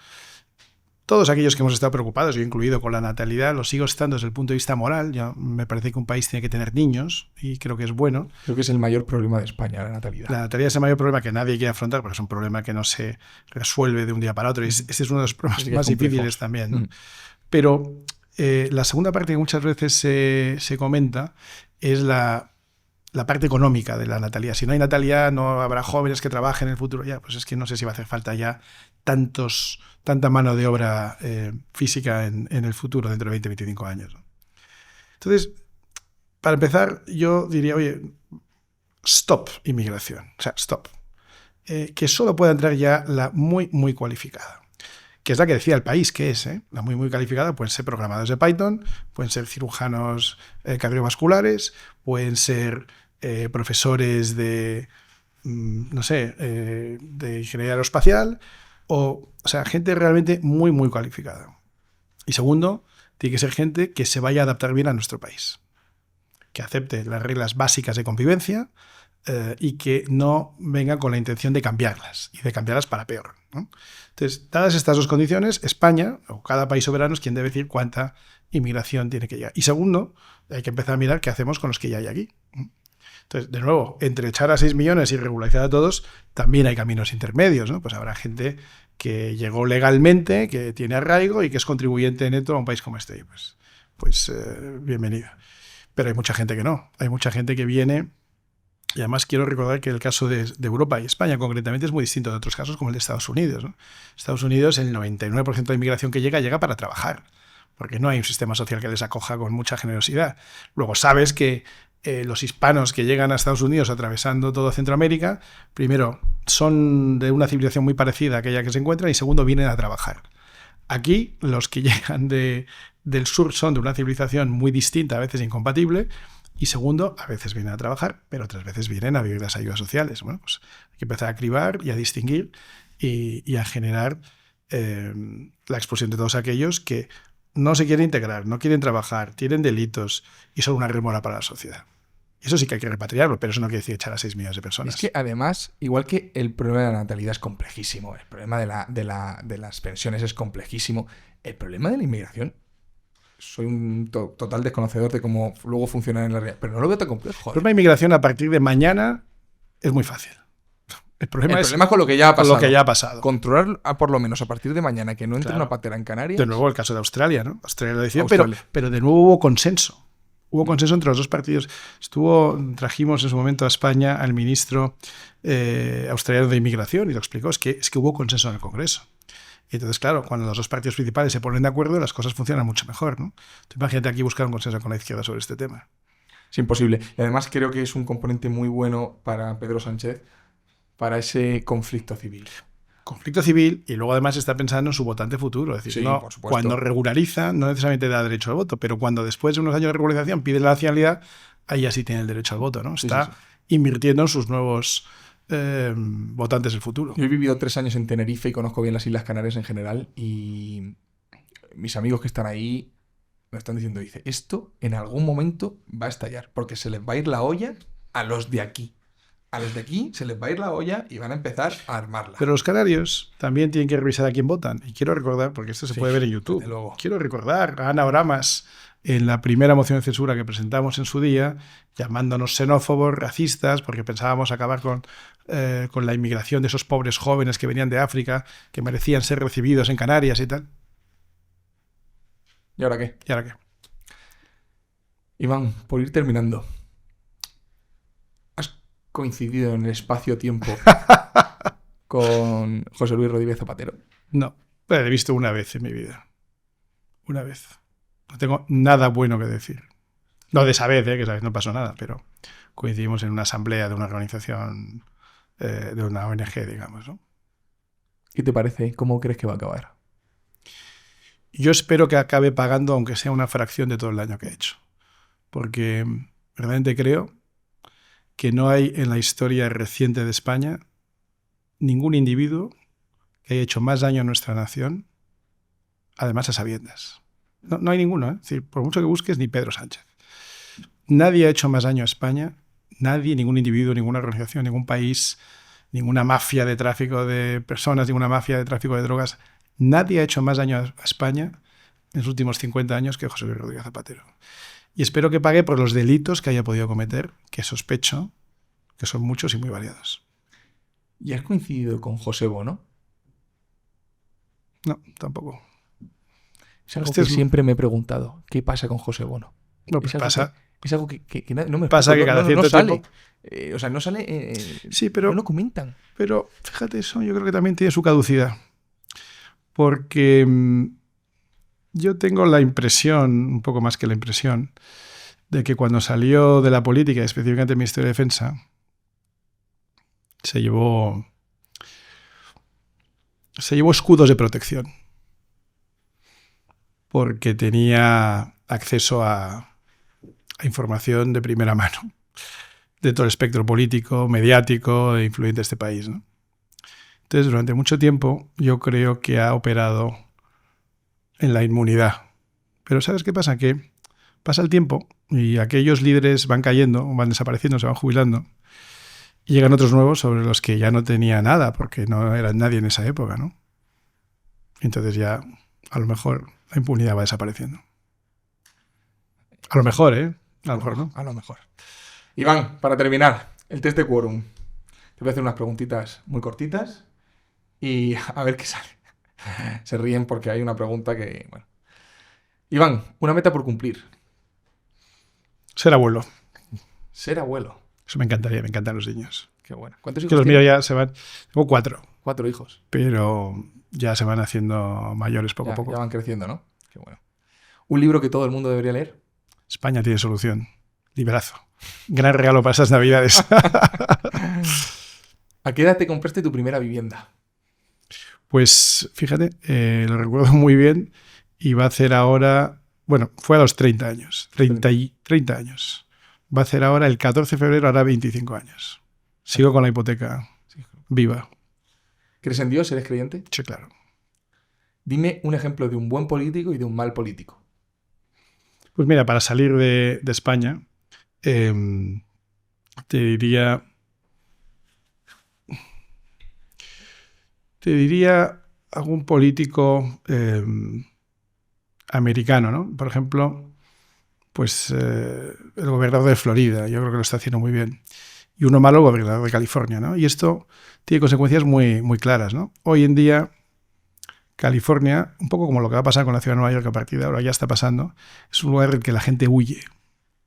todos aquellos que hemos estado preocupados, yo incluido con la natalidad, lo sigo estando desde el punto de vista moral. Yo, me parece que un país tiene que tener niños y creo que es bueno. Creo que es el mayor problema de España, la natalidad. La natalidad es el mayor problema que nadie quiere afrontar porque es un problema que no se resuelve de un día para otro. Y este es uno de los problemas más difíciles también, ¿no? Pero la segunda parte que muchas veces se comenta es la parte económica de la natalidad. Si no hay natalidad, no habrá jóvenes que trabajen en el futuro. Ya, pues es que no sé si va a hacer falta ya tanta mano de obra física en el futuro, dentro de 20, 25 años, ¿no? Entonces, para empezar, yo diría, oye, stop inmigración. O sea, stop. Que solo pueda entrar ya la muy, muy cualificada. Que es la que decía el país que es, ¿eh? La muy, muy calificada. Pueden ser programadores de Python, pueden ser cirujanos cardiovasculares, pueden ser profesores de, no sé, de ingeniería aeroespacial, o sea, gente realmente muy, muy cualificada. Y segundo, tiene que ser gente que se vaya a adaptar bien a nuestro país, que acepte las reglas básicas de convivencia y que no venga con la intención de cambiarlas, y de cambiarlas para peor, ¿no? Entonces, dadas estas dos condiciones, España, o cada país soberano, es quien debe decir cuánta inmigración tiene que llegar. Y segundo, hay que empezar a mirar qué hacemos con los que ya hay aquí. Entonces, de nuevo, entre echar a 6 millones y regularizar a todos, también hay caminos intermedios, ¿no? Pues habrá gente que llegó legalmente, que tiene arraigo y que es contribuyente neto a un país como este. Pues bienvenido. Pero hay mucha gente que no. Hay mucha gente que viene Y además quiero recordar que el caso de Europa y España concretamente es muy distinto de otros casos como el de Estados Unidos, ¿no? Estados Unidos, el 99% de inmigración que llega para trabajar, porque no hay un sistema social que les acoja con mucha generosidad. Luego sabes que los hispanos que llegan a Estados Unidos atravesando todo Centroamérica, primero, son de una civilización muy parecida a aquella que se encuentran y segundo, vienen a trabajar. Aquí los que llegan del sur son de una civilización muy distinta, a veces incompatible, y segundo, a veces vienen a trabajar, pero otras veces vienen a vivir las ayudas sociales. Bueno, pues hay que empezar a cribar y a distinguir y a generar la expulsión de todos aquellos que no se quieren integrar, no quieren trabajar, tienen delitos y son una rémora para la sociedad. Eso sí que hay que repatriarlo, pero eso no quiere decir echar a 6 millones de personas. Es que además, igual que el problema de la natalidad es complejísimo, el problema de las pensiones es complejísimo, el problema de la inmigración, soy un total desconocedor de cómo luego funciona en la realidad, pero no lo veo tan complejo. El problema de inmigración a partir de mañana es muy fácil. El problema es con lo que ya ha pasado. Con lo que ya ha pasado. Controlar por lo menos a partir de mañana que no entre una patera en Canarias. De nuevo el caso de Australia, ¿no? Australia lo decía, pero de nuevo hubo consenso. Hubo consenso entre los dos partidos. Trajimos en su momento a España al ministro australiano de Inmigración y lo explicó. Es que hubo consenso en el Congreso. Y entonces, claro, cuando los dos partidos principales se ponen de acuerdo, las cosas funcionan mucho mejor, ¿no? Tú imagínate aquí buscar un consenso con la izquierda sobre este tema. Es imposible. Y además creo que es un componente muy bueno para Pedro Sánchez para ese conflicto civil. Conflicto civil y luego además está pensando en su votante futuro. Es decir, sí, no, cuando regulariza no necesariamente da derecho al voto, pero cuando después de unos años de regularización pide la nacionalidad, ahí ya sí tiene el derecho al voto, ¿no? Está invirtiendo en sus nuevos votantes del futuro. Yo he vivido 3 años en Tenerife y conozco bien las Islas Canarias en general y mis amigos que están ahí me están diciendo, dice, esto en algún momento va a estallar porque se les va a ir la olla a los de aquí. A los de aquí se les va a ir la olla y van a empezar a armarla. Pero los canarios también tienen que revisar a quién votan. Y quiero recordar, porque esto se puede ver en YouTube, quiero recordar a Ana Oramas en la primera moción de censura que presentamos en su día, llamándonos xenófobos, racistas, porque pensábamos acabar con la inmigración de esos pobres jóvenes que venían de África, que merecían ser recibidos en Canarias y tal. ¿Y ahora qué? ¿Y ahora qué? Iván, por ir terminando, ¿has coincidido en el espacio-tiempo con José Luis Rodríguez Zapatero? No, pero he visto una vez en mi vida. Una vez. No tengo nada bueno que decir. No de esa vez, que esa vez no pasó nada, pero coincidimos en una asamblea de una organización, de una ONG, digamos, ¿no? ¿Qué te parece? ¿Cómo crees que va a acabar? Yo espero que acabe pagando, aunque sea una fracción de todo el daño que ha hecho. Porque realmente creo que no hay en la historia reciente de España ningún individuo que haya hecho más daño a nuestra nación, además a sabiendas. No hay ninguno, ¿eh? Es decir, por mucho que busques, ni Pedro Sánchez. Nadie ha hecho más daño a España, nadie, ningún individuo, ninguna organización, ningún país, ninguna mafia de tráfico de personas, ninguna mafia de tráfico de drogas. Nadie ha hecho más daño a España en los últimos 50 años que José Luis Rodríguez Zapatero. Y espero que pague por los delitos que haya podido cometer, que sospecho que son muchos y muy variados. ¿Y has coincidido con José Bono? No, tampoco. Es algo que siempre me he preguntado. ¿Qué pasa con José Bono? No, pues es algo que no me pasa que cada cierto tiempo sale. O sea, no sale. Sí, pero no lo comentan. Pero fíjate, eso yo creo que también tiene su caducidad. Porque yo tengo la impresión, un poco más que la impresión, de que cuando salió de la política, específicamente del Ministerio de Defensa, se llevó escudos de protección. Porque tenía acceso a información de primera mano de todo el espectro político, mediático e influyente de este país, ¿no? Entonces, durante mucho tiempo yo creo que ha operado en la inmunidad. Pero ¿sabes qué pasa? Que pasa el tiempo y aquellos líderes van cayendo, van desapareciendo, se van jubilando y llegan otros nuevos sobre los que ya no tenía nada porque no eran nadie en esa época, ¿no? Entonces ya a lo mejor la impunidad va desapareciendo. A lo mejor, ¿eh? A lo mejor, ¿no? A lo mejor. Iván, para terminar, el test de quórum. Te voy a hacer unas preguntitas muy cortitas y a ver qué sale. Se ríen porque hay una pregunta que... Bueno. Iván, una meta por cumplir. Ser abuelo. Ser abuelo. Eso me encantaría, me encantan los niños. Qué bueno. ¿Cuántos Que hijos los míos tienes? ya se van. Tengo 4, 4 hijos. pero ya se van haciendo mayores poco a poco. Ya van creciendo, ¿no? Qué bueno. ¿Un libro que todo el mundo debería leer? España tiene solución. Librazo. Gran regalo para esas navidades. ¿A qué edad te compraste tu primera vivienda? Pues fíjate, lo recuerdo muy bien y va a hacer ahora, bueno, fue a los 30 años, 30 años. Va a hacer ahora el 14 de febrero, hará 25 años. Sigo con la hipoteca viva. ¿Crees en Dios? ¿Eres creyente? Sí, claro. Dime un ejemplo de un buen político y de un mal político. Pues mira, para salir de España, te diría algún político americano, ¿no? Por ejemplo, pues el gobernador de Florida, yo creo que lo está haciendo muy bien. Y uno malo, el gobernador de California, ¿no? Y esto tiene consecuencias muy, muy claras, ¿no? Hoy en día, California, un poco como lo que va a pasar con la ciudad de Nueva York a partir de ahora, ya está pasando, es un lugar en el que la gente huye,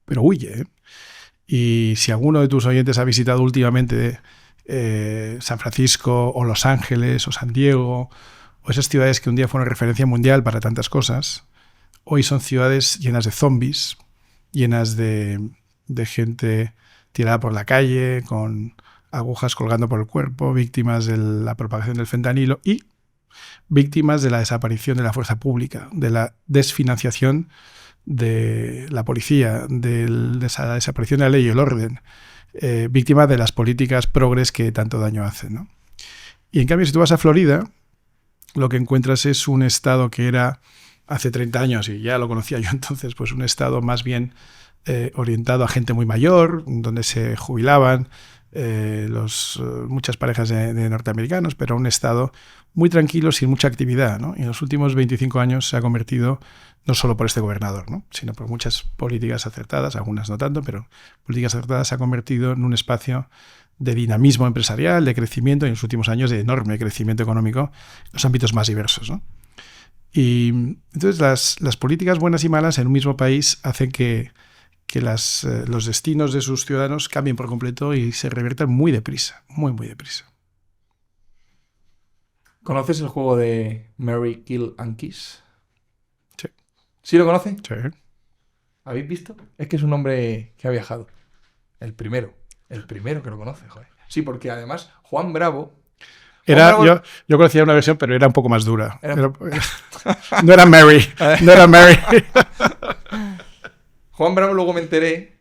pero huye, ¿eh? Y si alguno de tus oyentes ha visitado últimamente San Francisco o Los Ángeles o San Diego o esas ciudades que un día fueron referencia mundial para tantas cosas, hoy son ciudades llenas de zombies, llenas de gente tirada por la calle, con agujas colgando por el cuerpo, víctimas de la propagación del fentanilo y víctimas de la desaparición de la fuerza pública, de la desfinanciación de la policía, de la desaparición de la ley y el orden, víctimas de las políticas progres que tanto daño hacen, ¿no? Y en cambio, si tú vas a Florida, lo que encuentras es un estado que era hace 30 años, y ya lo conocía yo entonces, pues un estado más bien orientado a gente muy mayor, donde se jubilaban muchas parejas de norteamericanos, pero un estado muy tranquilo, sin mucha actividad, ¿no? Y en los últimos 25 años se ha convertido, no solo por este gobernador, ¿no? Sino por muchas políticas acertadas, algunas no tanto, pero políticas acertadas, se ha convertido en un espacio de dinamismo empresarial, de crecimiento, y en los últimos años de enorme crecimiento económico en los ámbitos más diversos, ¿no? Y entonces las políticas buenas y malas en un mismo país hacen que los destinos de sus ciudadanos cambien por completo y se reviertan muy deprisa, muy, muy deprisa. ¿Conoces el juego de Marry, Kill and Kiss? Sí. ¿Sí lo conoces? Sí. ¿Habéis visto? Es que es un hombre que ha viajado. El primero que lo conoce, joder. Sí, porque además Juan Bravo... Yo conocía una versión, pero era un poco más dura. No era Mary. No era Mary. Juan Bravo, luego me enteré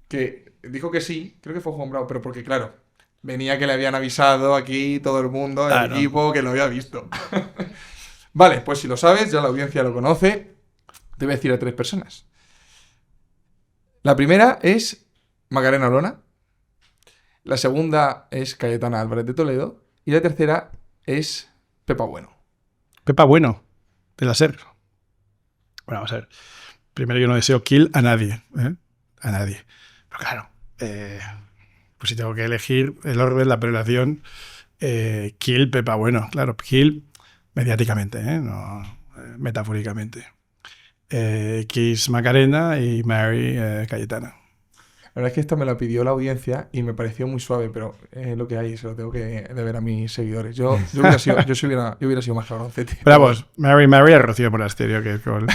que dijo que sí, creo que fue Juan Bravo, pero porque, claro, venía que le habían avisado aquí todo el mundo, el equipo, que lo había visto. Vale, pues si lo sabes, ya la audiencia lo conoce, te voy a decir a 3 personas. La primera es Macarena Olona, la segunda es Cayetana Álvarez de Toledo y la tercera es Pepa Bueno. Pepa Bueno, de la SER. Bueno, vamos a ver. Primero, yo no deseo kill a nadie, ¿eh? A nadie. Pero claro, pues si tengo que elegir el orden, la prelación, kill Pepa Bueno. Claro, kill mediáticamente, no metafóricamente. Kiss Macarena y Mary Cayetana. La verdad es que esta me la pidió la audiencia y me pareció muy suave, pero lo que hay se lo tengo que deber a mis seguidores. Yo hubiera sido más cabroncete. Bravos, Mary a Rocío Monasterio, que es con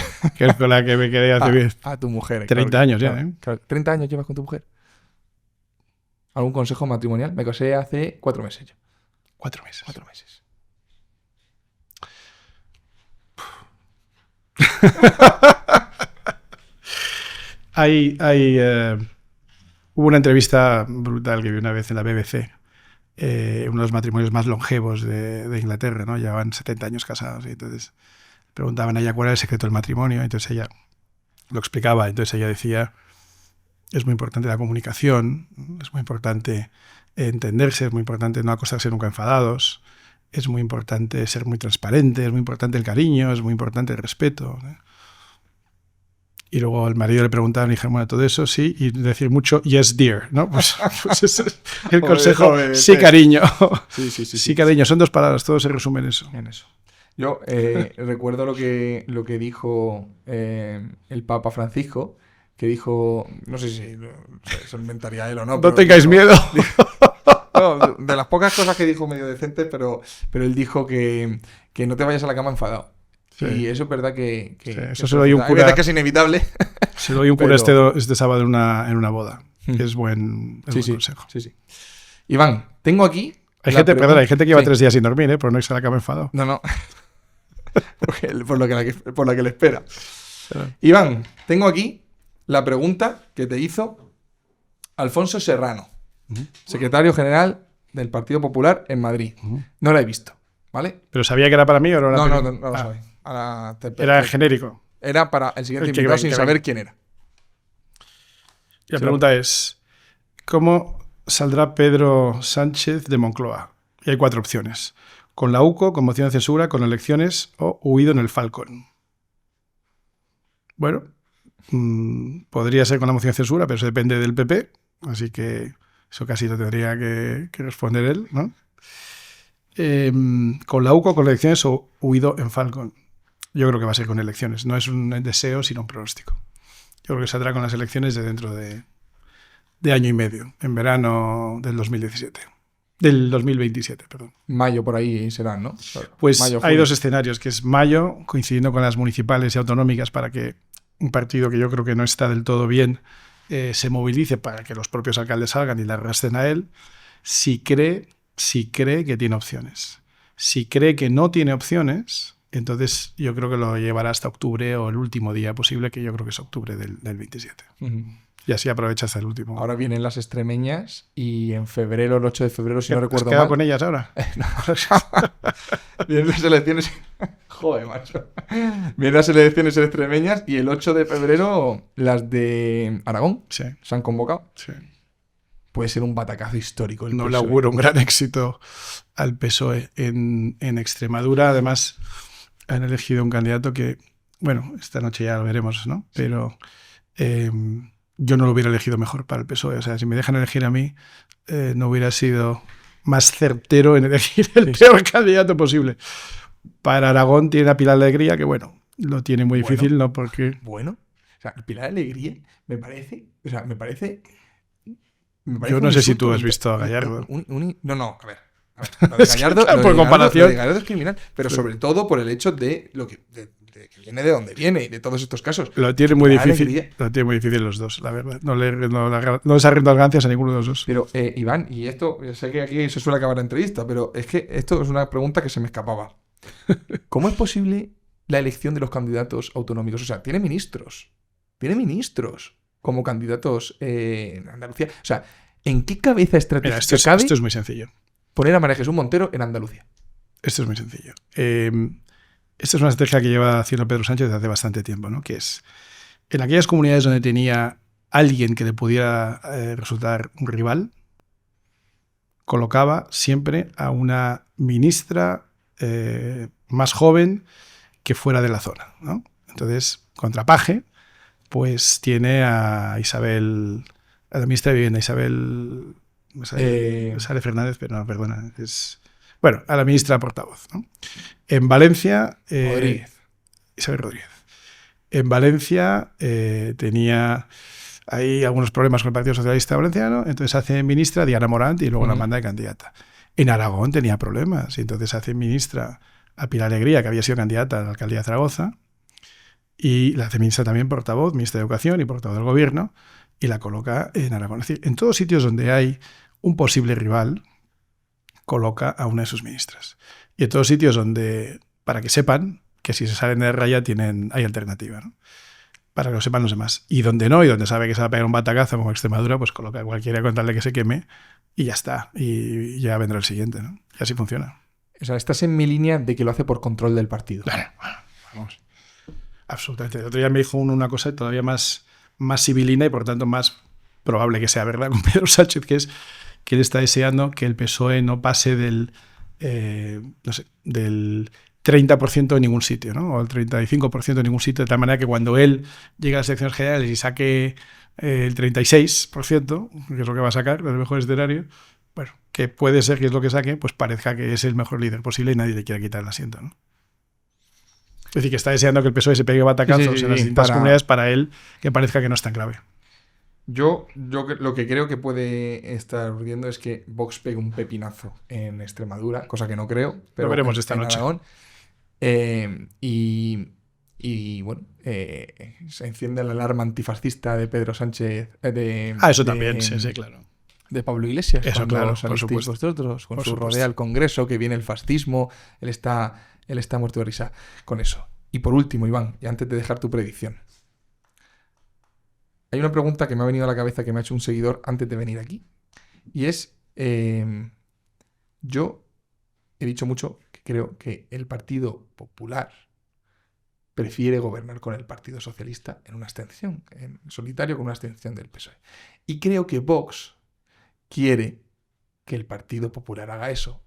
la que me quedé hace a tu mujer. 30 años ya, ¿eh? Claro, 30 años llevas con tu mujer. ¿Algún consejo matrimonial? Me casé hace 4 meses ya. 4 meses. 4 meses. Hubo una entrevista brutal que vi una vez en la BBC, uno de los matrimonios más longevos de Inglaterra, ¿no? Llevaban 70 años casados y entonces preguntaban a ella cuál era el secreto del matrimonio, entonces ella lo explicaba, entonces ella decía, es muy importante la comunicación, es muy importante entenderse, es muy importante no acostarse nunca enfadados, es muy importante ser muy transparente, es muy importante el cariño, es muy importante el respeto, ¿no? Y luego al marido le preguntaban y dijeron, bueno, todo eso sí, y decir mucho yes dear, ¿no? Pues ese es el consejo. Sí, cariño. Sí, cariño. Son 2 palabras, todo se resume en eso. Yo recuerdo lo que dijo el Papa Francisco, que dijo, no sé si se lo inventaría él o no. No pero tengáis dijo- miedo. No, de las pocas cosas que dijo medio decente, pero él dijo que no te vayas a la cama enfadado. Sí. Y eso es verdad que eso se lo oye un hay cura. veces que es inevitable. Se lo oí un cura este sábado en una boda. Que es buen consejo. Sí. Iván, tengo aquí... Hay gente que lleva 3 días sin dormir, por no irse a la cama enfadado. No. por lo que le espera. Iván, tengo aquí la pregunta que te hizo Alfonso Serrano, secretario general del Partido Popular en Madrid. No la he visto, ¿vale? ¿Pero sabía que era para mí o no era para mí? No lo sabía. Ahora era genérico. Era para el siguiente El que invitado ven, sin que saber ven. quién era. Y la pregunta es, ¿cómo saldrá Pedro Sánchez de Moncloa? Y hay 4 opciones. Con la UCO, con moción de censura, con elecciones o huido en el Falcon. Bueno, podría ser con la moción de censura, pero eso depende del PP, así que eso casi lo tendría que responder él, ¿no? Con la UCO, con elecciones o huido en Falcon. Yo creo que va a ser con elecciones. No es un deseo, sino un pronóstico. Yo creo que saldrá con las elecciones de dentro de año y medio, en verano del 2017. Del 2027, perdón. Mayo por ahí serán, ¿no? Pues mayo, hay 2 escenarios, que es mayo, coincidiendo con las municipales y autonómicas, para que un partido que yo creo que no está del todo bien se movilice para que los propios alcaldes salgan y le arrastren a él, si cree que tiene opciones. Si cree que no tiene opciones, entonces yo creo que lo llevará hasta octubre o el último día posible, que yo creo que es octubre del 27. Y así aprovecha hasta el último. Ahora vienen las extremeñas y en febrero, el 8 de febrero, si no recuerdo ¿Has quedado mal... con ellas ahora? Vienen las elecciones... Joder, macho. Vienen las elecciones extremeñas y el 8 de febrero las de Aragón Sí. se han convocado. Sí. Puede ser un batacazo histórico. No le auguro un gran éxito al PSOE. En Extremadura, además, han elegido un candidato que, bueno, esta noche ya lo veremos, ¿no? Pero yo no lo hubiera elegido mejor para el PSOE. O sea, si me dejan elegir a mí, no hubiera sido más certero en elegir el peor candidato posible. Para Aragón tiene a Pilar Alegría, que bueno, lo tiene muy difícil, ¿no? Porque... Bueno, o sea, Pilar Alegría me parece... Yo no sé si tú has visto a Gallardo. No, a ver. Lo de Gallardo, Claro, lo de por Gallardo- comparación. lo de Gallardo es criminal, pero sobre todo por el hecho de lo que viene de donde viene y de todos estos casos. Lo tiene muy Pilar difícil. Alegría. Lo tiene muy difícil los dos, la verdad. No les arriendo ganancias a ninguno de los dos. Pero, Iván, y esto, yo sé que aquí se suele acabar la entrevista, pero es que esto es una pregunta que se me escapaba. ¿Cómo es posible la elección de los candidatos autonómicos? O sea, tiene ministros como candidatos en Andalucía. O sea, ¿en qué cabeza estratégica Mira, cabe esto es muy sencillo. poner a María Jesús Montero en Andalucía? Esto es muy sencillo. Esta es una estrategia que lleva haciendo Pedro Sánchez desde hace bastante tiempo, ¿no? Que es, en aquellas comunidades donde tenía alguien que le pudiera resultar un rival, colocaba siempre a una ministra más joven que fuera de la zona, ¿no? Entonces, contra Paje, pues tiene a Isabel, a la ministra de Vivienda, Isabel... Sale Fernández, pero no, perdona. Bueno, a la ministra portavoz, ¿no? En Valencia... Isabel Rodríguez. En Valencia tenía ahí algunos problemas con el Partido Socialista Valenciano, entonces hace ministra Diana Morant y luego la manda de candidata. En Aragón tenía problemas, y entonces hace ministra a Pilar Alegría, que había sido candidata a la alcaldía de Zaragoza, y la hace ministra también portavoz, ministra de Educación y portavoz del Gobierno, y la coloca en Aragón. Es decir, en todos sitios donde hay un posible rival, coloca a una de sus ministras. Y en todos sitios donde, para que sepan que si se salen de raya hay alternativa, ¿no? Para que lo sepan los demás. Y donde no, y donde sabe que se va a pegar un batacazo como Extremadura, pues coloca a cualquiera con tal de que se queme y ya está. Y ya vendrá el siguiente, ¿no? Y así funciona. O sea, estás en mi línea de que lo hace por control del partido. Bueno, vamos. Absolutamente. El otro día me dijo una cosa todavía más sibilina y por tanto más probable que sea verdad con Pedro Sánchez, que es que él está deseando que el PSOE no pase del 30% en ningún sitio, ¿no? O el 35% en ningún sitio, de tal manera que cuando él llegue a las elecciones generales y saque el 36%, que es lo que va a sacar, el mejor escenario, bueno, que puede ser que es lo que saque, pues parezca que es el mejor líder posible y nadie le quiera quitar el asiento, ¿no? decir, que está deseando que el PSOE se pegue batacazos en las distintas comunidades para él que parezca que no es tan grave. Yo lo que creo que puede estar ocurriendo es que Vox pegue un pepinazo en Extremadura, cosa que no creo, pero lo veremos esta noche. Aragón. Y bueno, se enciende la alarma antifascista de Pedro Sánchez. Eso también, sí, claro. De Pablo Iglesias. Eso, claro, por supuesto. Vosotros, con su rodea al Congreso, que viene el fascismo, él está muerto de risa con eso. Y por último, Iván, y antes de dejar tu predicción, hay una pregunta que me ha venido a la cabeza que me ha hecho un seguidor antes de venir aquí. Y es, yo he dicho mucho que creo que el Partido Popular prefiere gobernar con el Partido Socialista en una abstención, en solitario con una abstención del PSOE. Y creo que Vox quiere que el Partido Popular haga eso,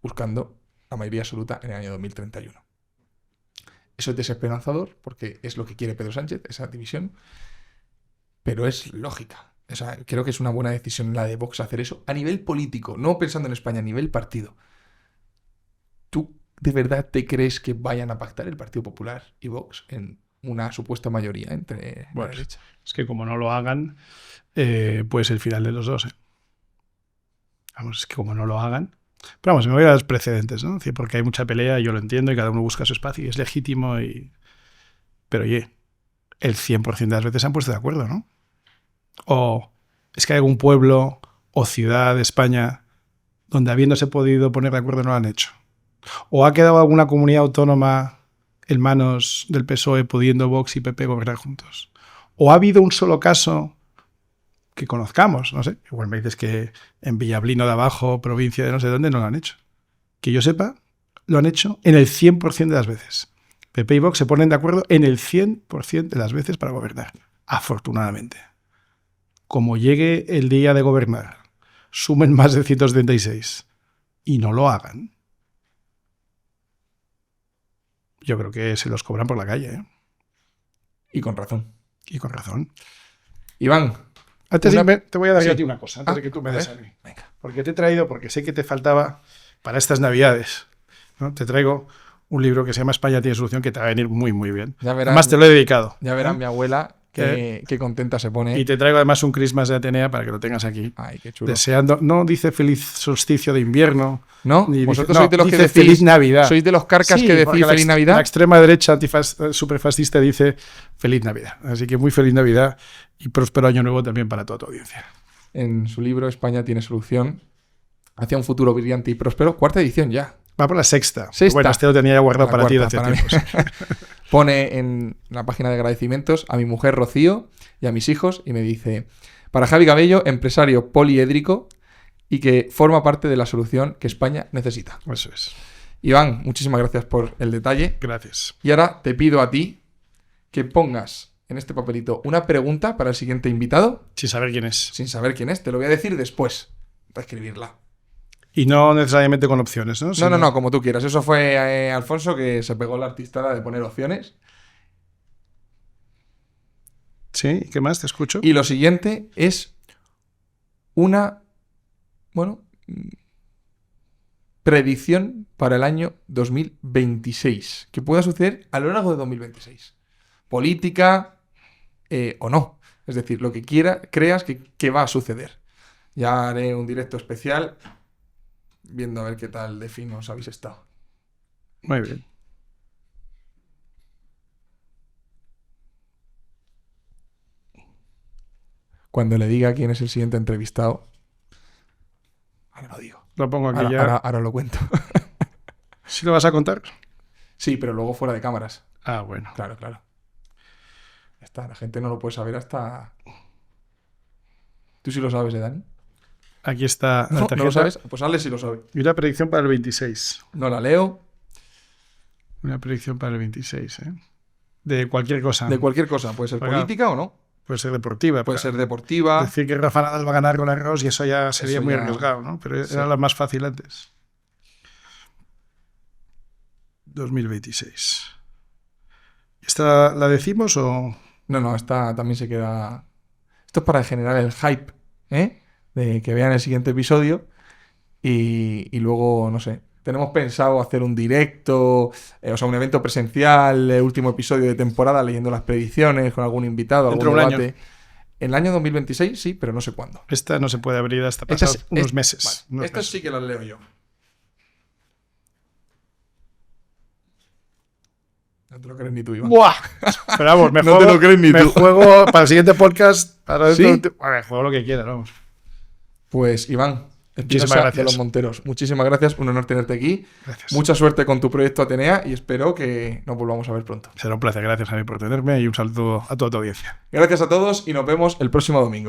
buscando la mayoría absoluta en el año 2031. Eso es desesperanzador, porque es lo que quiere Pedro Sánchez, esa división, pero es lógica. O sea, creo que es una buena decisión la de Vox hacer eso a nivel político, no pensando en España, a nivel partido. ¿Tú de verdad te crees que vayan a pactar el Partido Popular y Vox en una supuesta mayoría entre la derecha? Es que como no lo hagan, pues el final de los dos. Vamos, es que como no lo hagan... Pero vamos, me voy a los precedentes, ¿no? Es decir, porque hay mucha pelea, yo lo entiendo, y cada uno busca su espacio, y es legítimo, pero oye, el 100% de las veces se han puesto de acuerdo, ¿no? O es que hay algún pueblo o ciudad de España donde habiéndose podido poner de acuerdo no lo han hecho. O ha quedado alguna comunidad autónoma en manos del PSOE pudiendo Vox y PP gobernar juntos. O ha habido un solo caso que conozcamos, no sé, igual me dices que en Villablino de Abajo, provincia de no sé dónde, no lo han hecho. Que yo sepa, lo han hecho en el 100% de las veces. PP y Vox se ponen de acuerdo en el 100% de las veces para gobernar, afortunadamente. Como llegue el día de gobernar, sumen más de 176 y no lo hagan, yo creo que se los cobran por la calle, ¿eh? Y con razón. Y con razón. Iván, antes te voy a dar yo a ti una cosa, antes de que tú me des a mí. Venga. Porque te he traído, porque sé que te faltaba para estas Navidades, ¿no? Te traigo un libro que se llama España tiene solución, que te va a venir muy, muy bien. Ya verás, además te lo he dedicado. Ya verá mi abuela qué contenta se pone. Y te traigo además un Christmas de Atenea para que lo tengas aquí. Ay, qué chulo. Deseando, no dice feliz solsticio de invierno. ¿No? Ni Vosotros dice, sois de los que dice decís feliz Navidad. Sois de los carcas que decís feliz Navidad. La extrema derecha superfascista dice feliz Navidad. Así que muy feliz Navidad y próspero año nuevo también para toda tu audiencia. En su libro España tiene solución hacia un futuro brillante y próspero. 4ª edición ya. Va por la 6ª. Sexta. Bueno, este lo tenía ya guardado para ti de hace para tiempo. Pone en la página de agradecimientos a mi mujer Rocío y a mis hijos y me dice: para Javi Cabello, empresario poliédrico y que forma parte de la solución que España necesita. Eso es. Iván, muchísimas gracias por el detalle. Gracias. Y ahora te pido a ti que pongas en este papelito una pregunta para el siguiente invitado. Sin saber quién es. Sin saber quién es. Te lo voy a decir después de escribirla. Y no necesariamente con opciones, ¿no? No, como tú quieras. Eso fue Alfonso que se pegó la artistada de poner opciones. Sí, ¿qué más? Te escucho. Y lo siguiente es una, predicción para el año 2026. Que pueda suceder a lo largo de 2026. Política o no. Es decir, lo que creas que va a suceder. Ya haré un directo especial viendo a ver qué tal de finos habéis estado. Muy bien. Cuando le diga quién es el siguiente entrevistado, ahora lo digo. Lo pongo aquí ahora lo cuento. ¿Sí lo vas a contar? Sí, pero luego fuera de cámaras. Ah, bueno. Claro. La gente no lo puede saber hasta... ¿Tú sí lo sabes, Dani? Aquí está la tarjeta. ¿No lo sabes? Pues Ale sí lo sabe. Y una predicción para el 26. No la leo. Una predicción para el 26, ¿eh? De cualquier cosa. De cualquier cosa. Puede ser política o no. Puede ser deportiva. Puede ser deportiva. Decir que Rafa Nadal va a ganar con arroz y eso ya sería muy arriesgado, ¿no? Pero era la más fácil antes. 2026. ¿Esta la decimos o...? No, esta también se queda... Esto es para generar el hype, ¿eh? De que vean el siguiente episodio y luego, no sé, tenemos pensado hacer un directo, o sea, un evento presencial, último episodio de temporada, leyendo las predicciones con algún invitado, algún debate. Año. En el año 2026, sí, pero no sé cuándo. Esta no se puede abrir hasta pasados unos meses. Vale, estas sí que las leo yo. No te lo crees ni tú, Iván. ¡Buah! Pero vamos, me No juego, te lo crees ni me tú. juego para el siguiente podcast. Para ¿Sí? A ver, juego lo que quiera, vamos. Pues, Iván, Muchísimas Espinosa gracias. de los Monteros, muchísimas gracias. Un honor tenerte aquí. Gracias. Mucha suerte con tu proyecto Atenea y espero que nos volvamos a ver pronto. Será un placer. Gracias a mí por tenerme y un saludo a toda tu audiencia. Gracias a todos y nos vemos el próximo domingo.